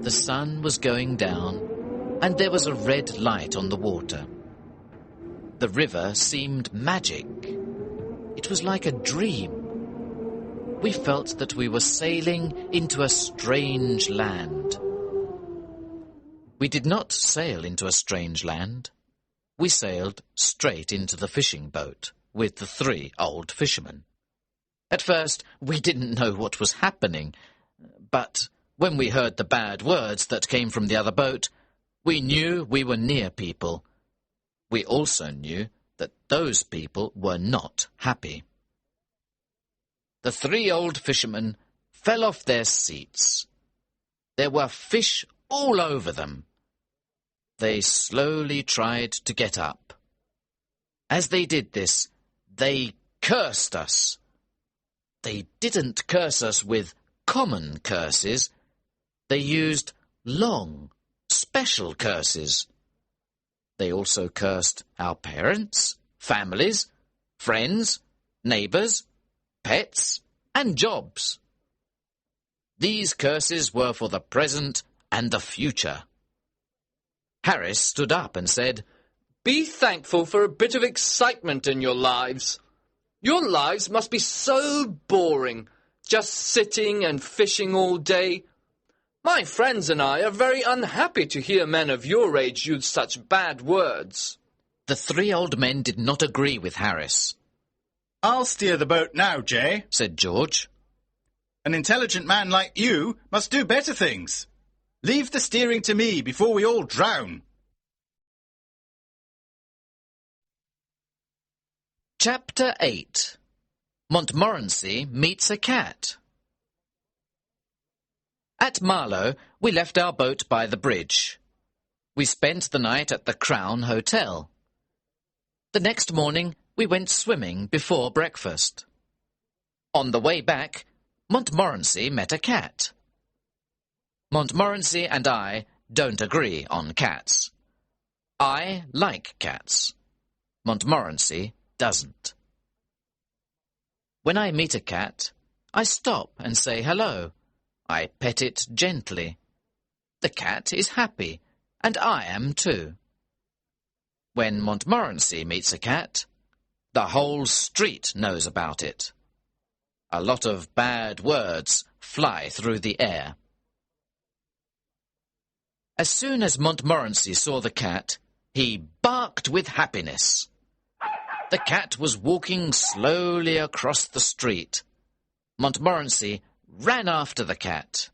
The sun was going down, and there was a red light on the water. The river seemed magic. It was like a dream. We felt that we were sailing into a strange land. We did not sail into a strange land. We sailed straight into the fishing boat with the 3 old fishermen. At first, we didn't know what was happening, but when we heard the bad words that came from the other boat, we knew we were near people. We also knew that those people were not happy. The three old fishermen fell off their seats. There were fish all over them. They slowly tried to get up. As they did this, they cursed us. They didn't curse us with common curses. They used long, special curses. They also cursed our parents, families, friends, neighbours, pets, and jobs. These curses were for the present and the future. Harris stood up and said, "Be thankful for a bit of excitement in your lives. Your lives must be so boring, just sitting and fishing all day. My friends and I are very unhappy to hear men of your age use such bad words." The three old men did not agree with Harris. I'll steer the boat now, Jay. Said George. An intelligent man like you must do better things. Leave the steering to me before we all drown. Chapter 8. Montmorency meets a cat. At Marlow, we left our boat by the bridge. We spent the night at the Crown Hotel. The next morning, we went swimming before breakfast. On the way back, Montmorency met a cat. Montmorency and I don't agree on cats. I like cats. Montmorency doesn't. When I meet a cat, I stop and say hello. I pet it gently. The cat is happy, and I am too. When Montmorency meets a cat, the whole street knows about it. A lot of bad words fly through the air. As soon as Montmorency saw the cat, he barked with happiness. The cat was walking slowly across the street. Montmorency ran after the cat.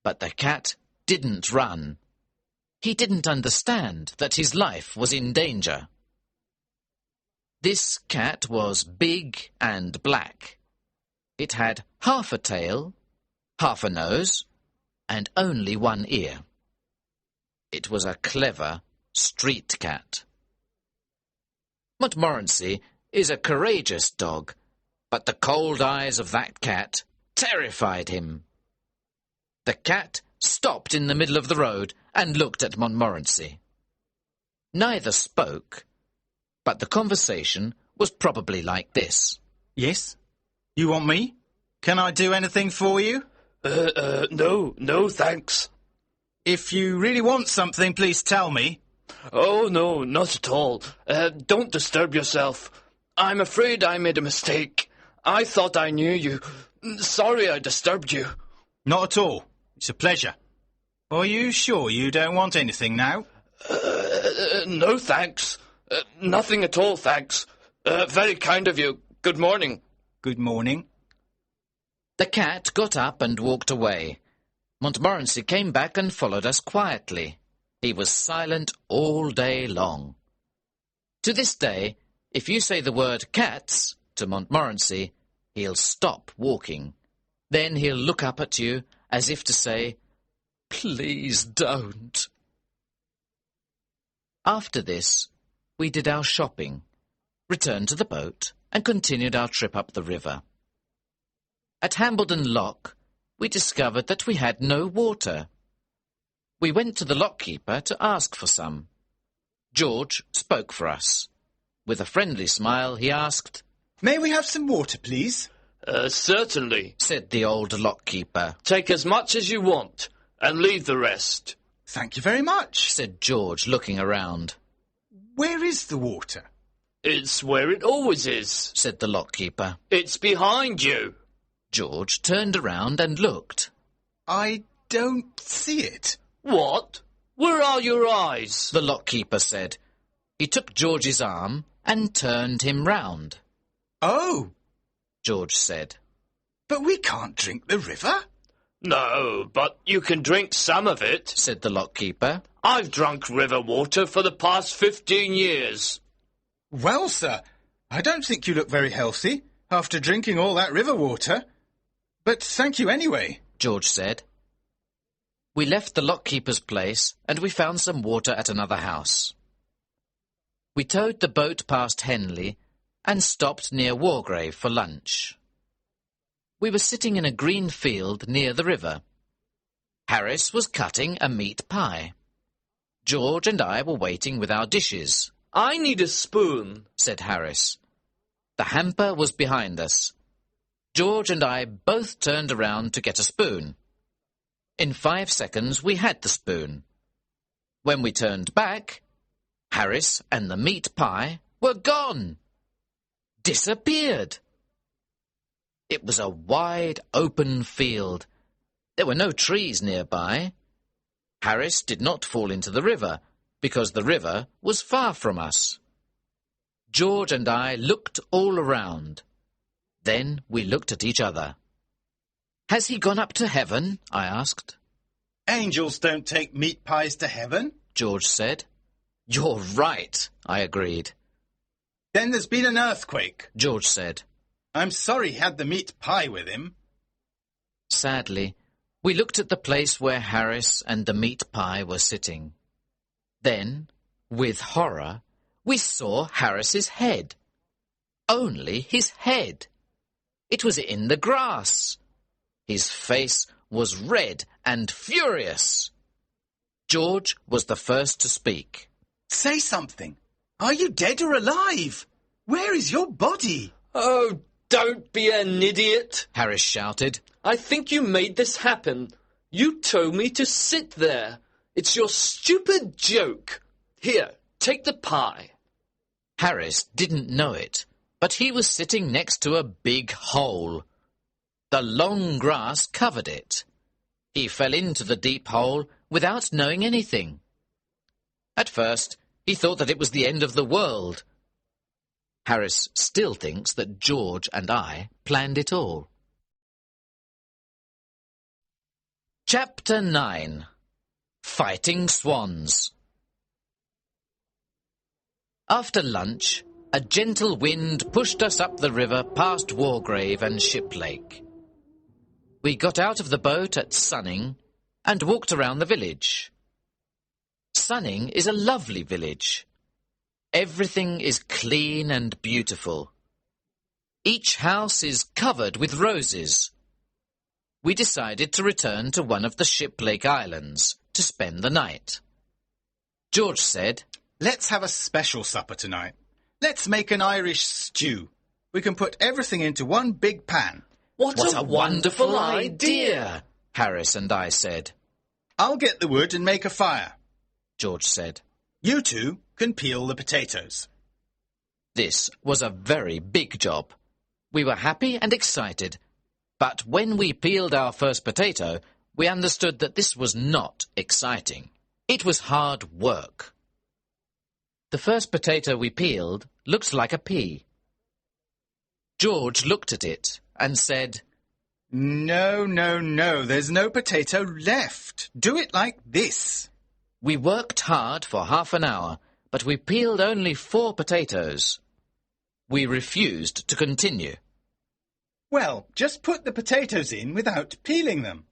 But the cat didn't run. He didn't understand that his life was in danger. This cat was big and black. It had half a tail, half a nose, and only one ear. It was a clever street cat. Montmorency is a courageous dog, but the cold eyes of that cat terrified him. The cat stopped in the middle of the road and looked at Montmorency. Neither spoke, but the conversation was probably like this. Yes? You want me? Can I do anything for you? No, thanks. If you really want something, please tell me. Oh, no, not at all. Don't disturb yourself. I'm afraid I made a mistake. I thought I knew you. Sorry I disturbed you. Not at all. It's a pleasure. Are you sure you don't want anything now? No, thanks. Nothing at all, thanks. Very kind of you. Good morning. Good morning. The cat got up and walked away. Montmorency came back and followed us quietly. He was silent all day long. To this day, if you say the word cats to Montmorency, he'll stop walking. Then he'll look up at you as if to say, "Please don't." After this, we did our shopping, returned to the boat, and continued our trip up the river. At Hambledon Lock, we discovered that we had no water. We went to the lockkeeper to ask for some. George spoke for us. With a friendly smile, he asked, "May we have some water, please?" Certainly, said the old lockkeeper. "Take as much as you want, and leave the rest." "Thank you very much," said George, looking around. "Where is the water?" "It's where it always is," said the lockkeeper. "It's behind you." George turned around and looked. "I don't see it." "What? Where are your eyes?" the lockkeeper said. He took George's arm and turned him round. "Oh," George said. "But we can't drink the river." "No, but you can drink some of it," said the lockkeeper. I've drunk river water for the past 15 years. Well, sir, I don't think you look very healthy after drinking all that river water. But thank you anyway, George said. We left the lockkeeper's place and we found some water at another house. We towed the boat past Henley and stopped near Wargrave for lunch. We were sitting in a green field near the river. Harris was cutting a meat pie. George and I were waiting with our dishes. I need a spoon, said Harris. The hamper was behind us. George and I both turned around to get a spoon. In 5 seconds we had the spoon. When we turned back, Harris and the meat pie were gone. Disappeared. It was a wide, open field. There were no trees nearby. Harris did not fall into the river, because the river was far from us. George and I looked all around. Then we looked at each other. "Has he gone up to heaven?" I asked. Angels don't take meat pies to heaven, George said. "You're right," I agreed. Then there's been an earthquake, George said. I'm sorry he had the meat pie with him. Sadly, we looked at the place where Harris and the meat pie were sitting. Then, with horror, we saw Harris's head. Only his head. It was in the grass. His face was red and furious. George was the first to speak. Say something. Are you dead or alive? Where is your body? Oh, don't be an idiot, Harris shouted. I think you made this happen. You told me to sit there. It's your stupid joke. Here, take the pie. Harris didn't know it, but he was sitting next to a big hole. The long grass covered it. He fell into the deep hole without knowing anything. At first, he thought that it was the end of the world. Harris still thinks that George and I planned it all. Chapter 9. Fighting Swans. After lunch, a gentle wind pushed us up the river past Wargrave and Shiplake. We got out of the boat at Sunning and walked around the village. Sunning is a lovely village. Everything is clean and beautiful. Each house is covered with roses. We decided to return to one of the Shiplake Islands to spend the night. George said, Let's have a special supper tonight. Let's make an Irish stew. We can put everything into one big pan. What a wonderful idea, Harris and I said. I'll get the wood and make a fire, George said. You two can peel the potatoes. This was a very big job. We were happy and excited, but when we peeled our first potato, we understood that this was not exciting. It was hard work. The first potato we peeled looked like a pea. George looked at it and said, No, there's no potato left. Do it like this. We worked hard for half an hour, but we peeled only 4 potatoes. We refused to continue. Well, just put the potatoes in without peeling them.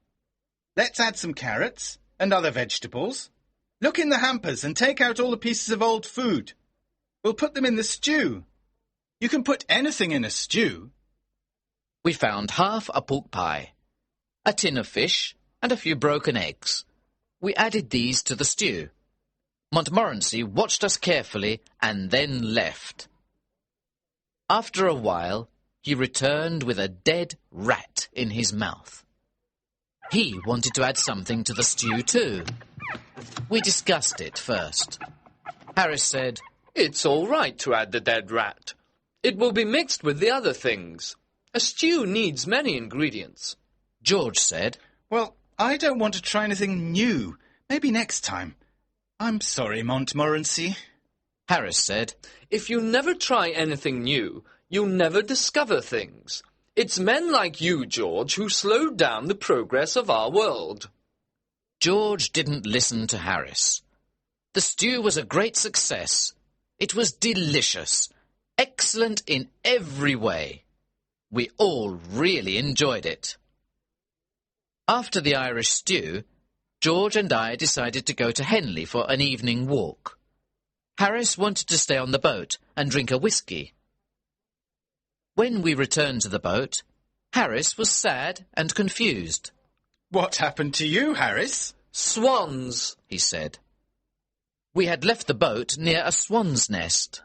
Let's add some carrots and other vegetables. Look in the hampers and take out all the pieces of old food. We'll put them in the stew. You can put anything in a stew. We found half a pork pie, a tin of fish, and a few broken eggs. We added these to the stew. Montmorency watched us carefully and then left. After a while, he returned with a dead rat in his mouth. He wanted to add something to the stew too. We discussed it first. Harris said, It's all right to add the dead rat. It will be mixed with the other things. A stew needs many ingredients. George said, Well, I don't want to try anything new. Maybe next time. I'm sorry, Montmorency. Harris said, If you never try anything new, you'll never discover things. It's men like you, George, who slowed down the progress of our world. George didn't listen to Harris. The stew was a great success. It was delicious, excellent in every way. We all really enjoyed it. After the Irish stew, George and I decided to go to Henley for an evening walk. Harris wanted to stay on the boat and drink a whisky. When we returned to the boat, Harris was sad and confused. What happened to you, Harris? Swans, he said. We had left the boat near a swan's nest.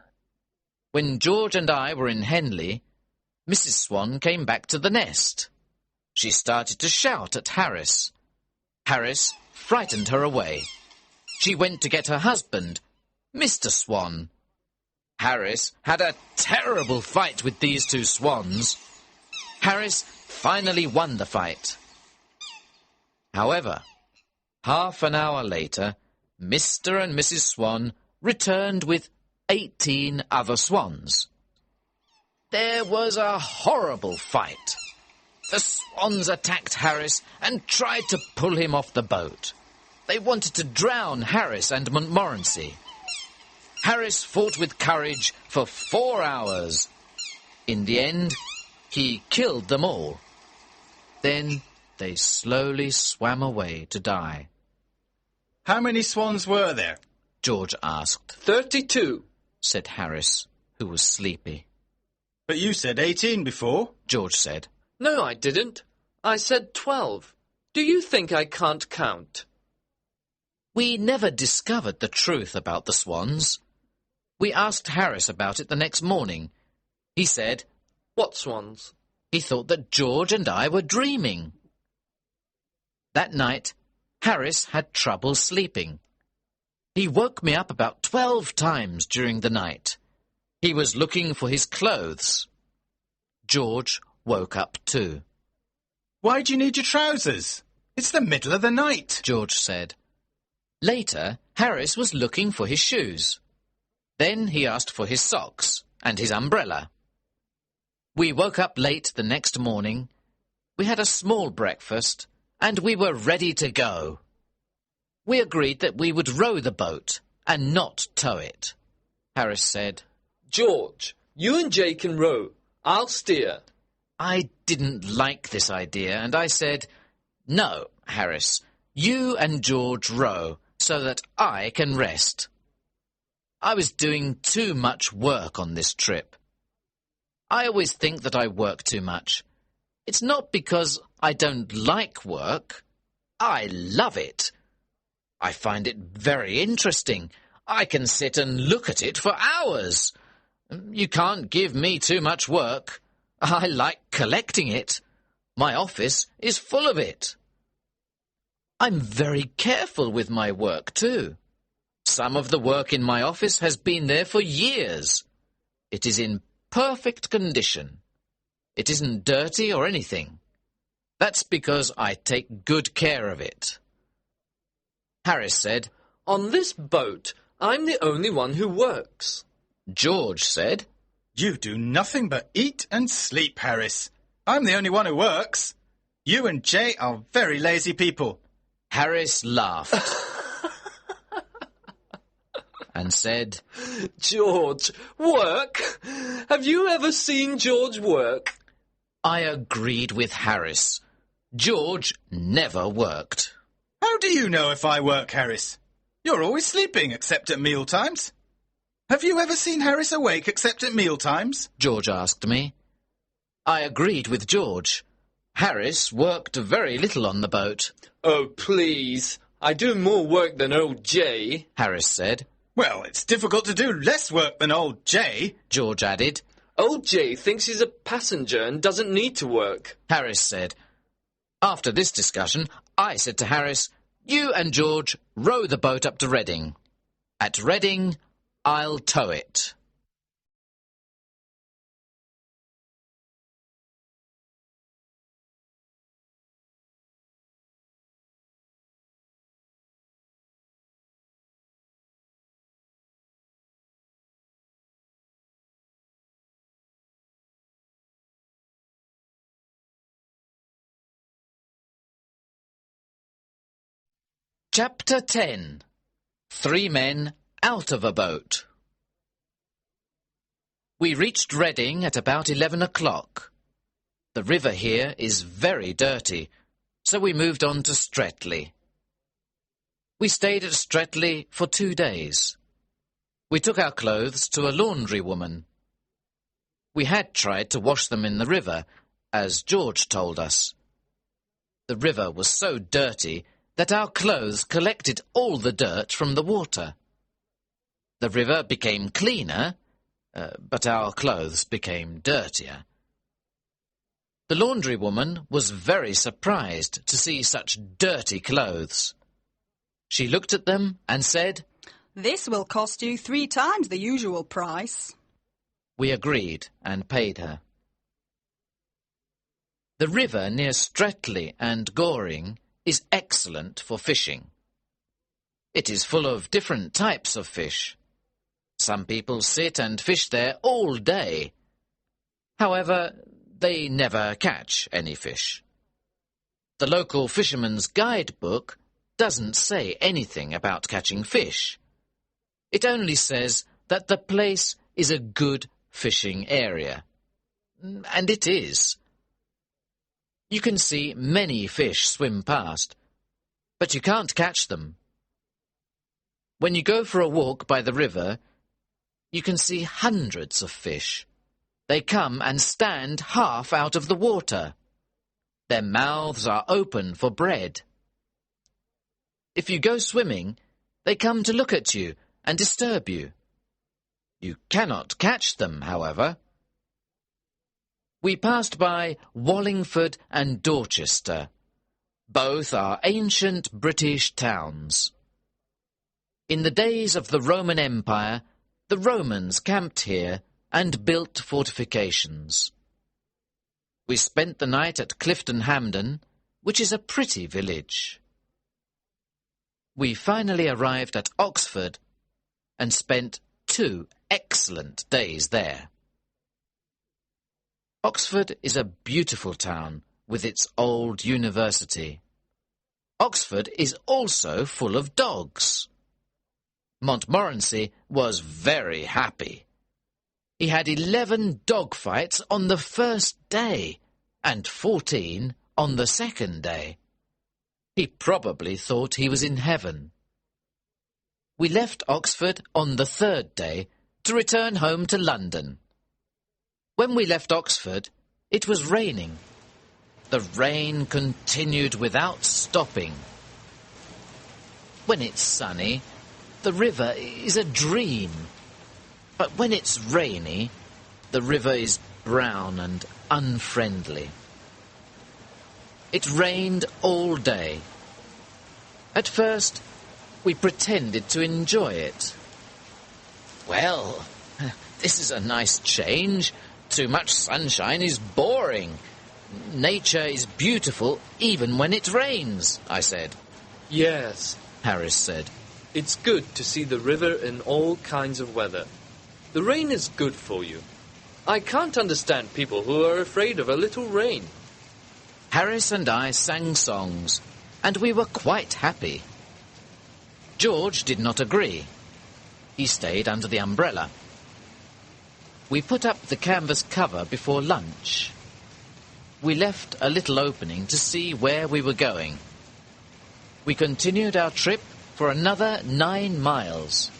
When George and I were in Henley, Mrs. Swan came back to the nest. She started to shout at Harris. Harris frightened her away. She went to get her husband, Mr. Swan. Harris had a terrible fight with these two swans. Harris finally won the fight. However, half an hour later, Mr. and Mrs. Swan returned with 18 other swans. There was a horrible fight. The swans attacked Harris and tried to pull him off the boat. They wanted to drown Harris and Montmorency. Harris fought with courage for 4 hours. In the end, he killed them all. Then they slowly swam away to die. How many swans were there? George asked. 32, said Harris, who was sleepy. But you said 18 before. George said. No, I didn't. I said 12. Do you think I can't count? We never discovered the truth about the swans. We asked Harris about it the next morning. He said, What swans? He thought that George and I were dreaming. That night, Harris had trouble sleeping. He woke me up about 12 times during the night. He was looking for his clothes. George woke up too. Why do you need your trousers? It's the middle of the night, George said. Later, Harris was looking for his shoes. Then he asked for his socks and his umbrella. We woke up late the next morning. We had a small breakfast, and we were ready to go. We agreed that we would row the boat and not tow it. Harris said, George, you and Jay can row. I'll steer. I didn't like this idea, and I said, No, Harris, you and George row so that I can rest. I was doing too much work on this trip. I always think that I work too much. It's not because I don't like work. I love it. I find it very interesting. I can sit and look at it for hours. You can't give me too much work. I like collecting it. My office is full of it. I'm very careful with my work too. Some of the work in my office has been there for years. It is in perfect condition. It isn't dirty or anything. That's because I take good care of it. Harris said, On this boat, I'm the only one who works. George said, You do nothing but eat and sleep, Harris. I'm the only one who works. You and Jay are very lazy people. Harris laughed and said, George, work? Have you ever seen George work? I agreed with Harris. George never worked. How do you know if I work, Harris? You're always sleeping except at meal times. Have you ever seen Harris awake except at meal times? George asked me. I agreed with George. Harris worked very little on the boat. Oh, please. I do more work than old Jay, Harris said. Well, it's difficult to do less work than old Jay, George added. Old Jay thinks he's a passenger and doesn't need to work, Harris said. After this discussion, I said to Harris, You and George row the boat up to Reading. At Reading, I'll tow it. Chapter 10. 3 men out of a boat. We reached Reading at about 11 o'clock. The river here is very dirty, so we moved on to Streatley. We stayed at Streatley for 2 days. We took our clothes to a laundry woman. We had tried to wash them in the river, as George told us. The river was so dirty that our clothes collected all the dirt from the water. The river became cleaner, but our clothes became dirtier. The laundry woman was very surprised to see such dirty clothes. She looked at them and said, "This will cost you 3 times the usual price." We agreed and paid her. The river near Streatley and Goring is excellent for fishing. It is full of different types of fish. Some people sit and fish there all day. However, they never catch any fish. The local fisherman's guidebook doesn't say anything about catching fish. It only says that the place is a good fishing area. And it is. You can see many fish swim past, but you can't catch them. When you go for a walk by the river, you can see hundreds of fish. They come and stand half out of the water. Their mouths are open for bread. If you go swimming, they come to look at you and disturb you. You cannot catch them, however. We passed by Wallingford and Dorchester. Both are ancient British towns. In the days of the Roman Empire, the Romans camped here and built fortifications. We spent the night at Clifton Hampden, which is a pretty village. We finally arrived at Oxford and spent 2 excellent days there. Oxford is a beautiful town with its old university. Oxford is also full of dogs. Montmorency was very happy. He had 11 dog fights on the first day and 14 on the second day. He probably thought he was in heaven. We left Oxford on the 3rd day to return home to London. When we left Oxford, it was raining. The rain continued without stopping. When it's sunny, the river is a dream. But when it's rainy, the river is brown and unfriendly. It rained all day. At first, we pretended to enjoy it. Well, this is a nice change. Too much sunshine is boring. Nature is beautiful even when it rains, I said. Yes, Harris said. it's good to see the river in all kinds of weather. The rain is good for you. I can't understand people who are afraid of a little rain. Harris and I sang songs, and we were quite happy. George did not agree. He stayed under the umbrella. We put up the canvas cover before lunch. We left a little opening to see where we were going. We continued our trip for another 9 miles.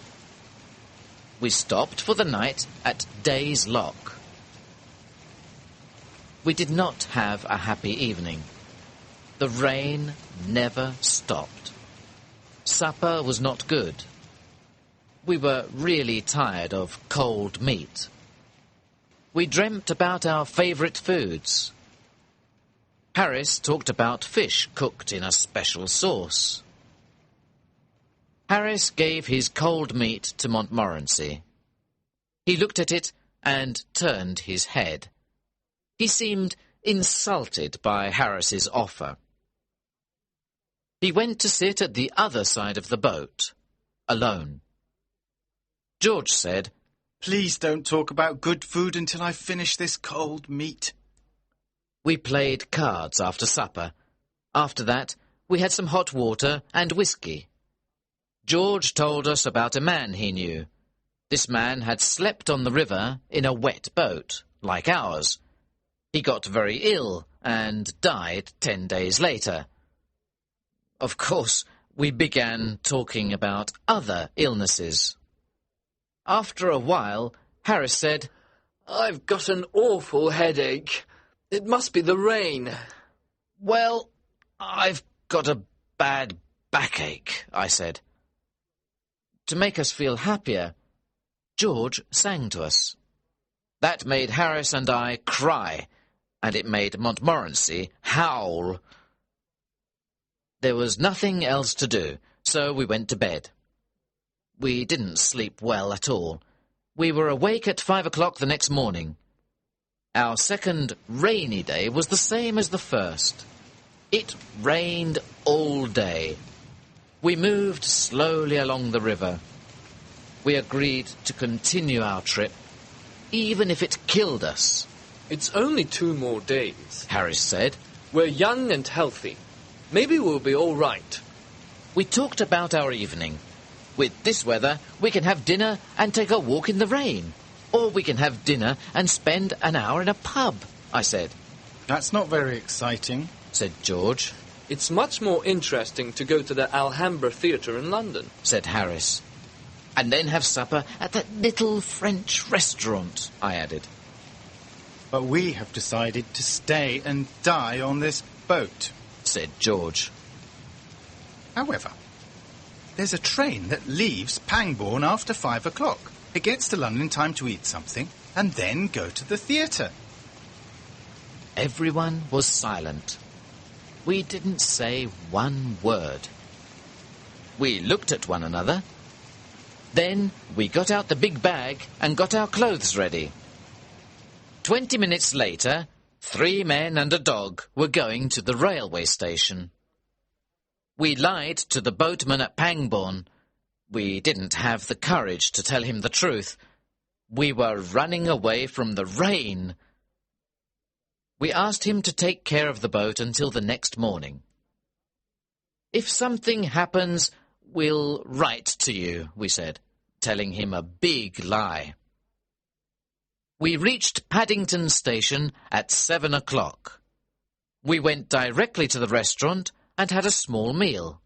We stopped for the night at Day's Lock. We did not have a happy evening. The rain never stopped. Supper was not good. We were really tired of cold meat. We dreamt about our favourite foods. Harris talked about fish cooked in a special sauce. Harris gave his cold meat to Montmorency. He looked at it and turned his head. He seemed insulted by Harris's offer. He went to sit at the other side of the boat, alone. George said, Please don't talk about good food until I finish this cold meat. We played cards after supper. After that, we had some hot water and whiskey. George told us about a man he knew. This man had slept on the river in a wet boat, like ours. He got very ill and died 10 days later. Of course, we began talking about other illnesses. After a while, Harris said, "I've got an awful headache. It must be the rain." "Well, I've got a bad backache," I said. To make us feel happier, George sang to us. That made Harris and I cry, and it made Montmorency howl. There was nothing else to do, so we went to bed. We didn't sleep well at all. We were awake at 5 o'clock the next morning. Our second rainy day was the same as the first. It rained all day. We moved slowly along the river. We agreed to continue our trip, even if it killed us. "It's only 2 more days," Harris said. "We're young and healthy. Maybe we'll be all right." We talked about our evening. With this weather, we can have dinner and take a walk in the rain. Or we can have dinner and spend an hour in a pub, I said. That's not very exciting, said George. "It's much more interesting to go to the Alhambra Theatre in London," said Harris. And then have supper at that little French restaurant, I added. But we have decided to stay and die on this boat, said George. However, there's a train that leaves Pangbourne after 5 o'clock. It gets to London in time to eat something and then go to the theatre. Everyone was silent. We didn't say one word. We looked at one another. Then we got out the big bag and got our clothes ready. 20 minutes later, 3 men and a dog were going to the railway station. We lied to the boatman at Pangbourne. We didn't have the courage to tell him the truth. We were running away from the rain. We asked him to take care of the boat until the next morning. If something happens, we'll write to you, we said, telling him a big lie. We reached Paddington Station at 7 o'clock. We went directly to the restaurant and had a small meal.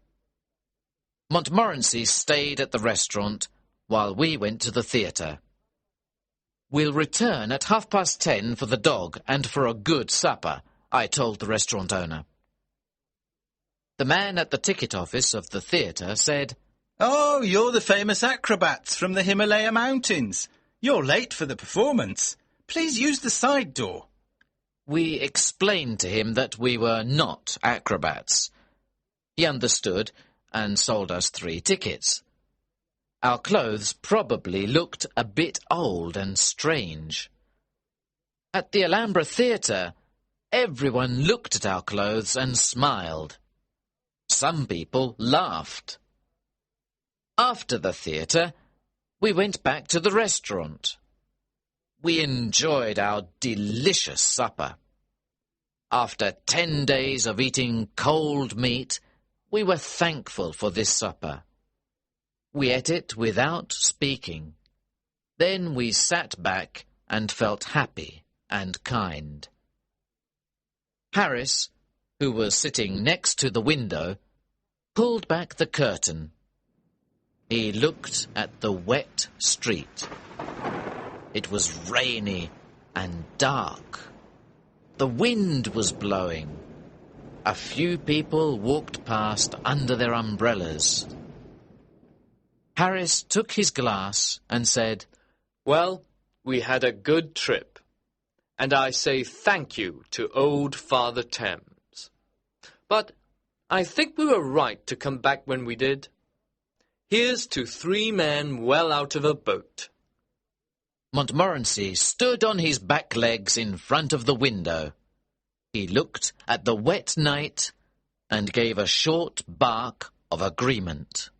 Montmorency stayed at the restaurant while we went to the theatre. We'll return at 10:30 for the dog and for a good supper, I told the restaurant owner. The man at the ticket office of the theatre said, "Oh, you're the famous acrobats from the Himalaya Mountains. You're late for the performance. Please use the side door." We explained to him that we were not acrobats. He understood and sold us 3 tickets. Our clothes probably looked a bit old and strange. At the Alhambra Theatre, everyone looked at our clothes and smiled. Some people laughed. After the theatre, we went back to the restaurant. We enjoyed our delicious supper. After 10 days of eating cold meat, we were thankful for this supper. We ate it without speaking. Then we sat back and felt happy and kind. Harris, who was sitting next to the window, pulled back the curtain. He looked at the wet street. It was rainy and dark. The wind was blowing. A few people walked past under their umbrellas. Harris took his glass and said, "Well, we had a good trip, and I say thank you to old Father Thames. But I think we were right to come back when we did. Here's to 3 men well out of a boat." Montmorency stood on his back legs in front of the window. He looked at the wet night and gave a short bark of agreement.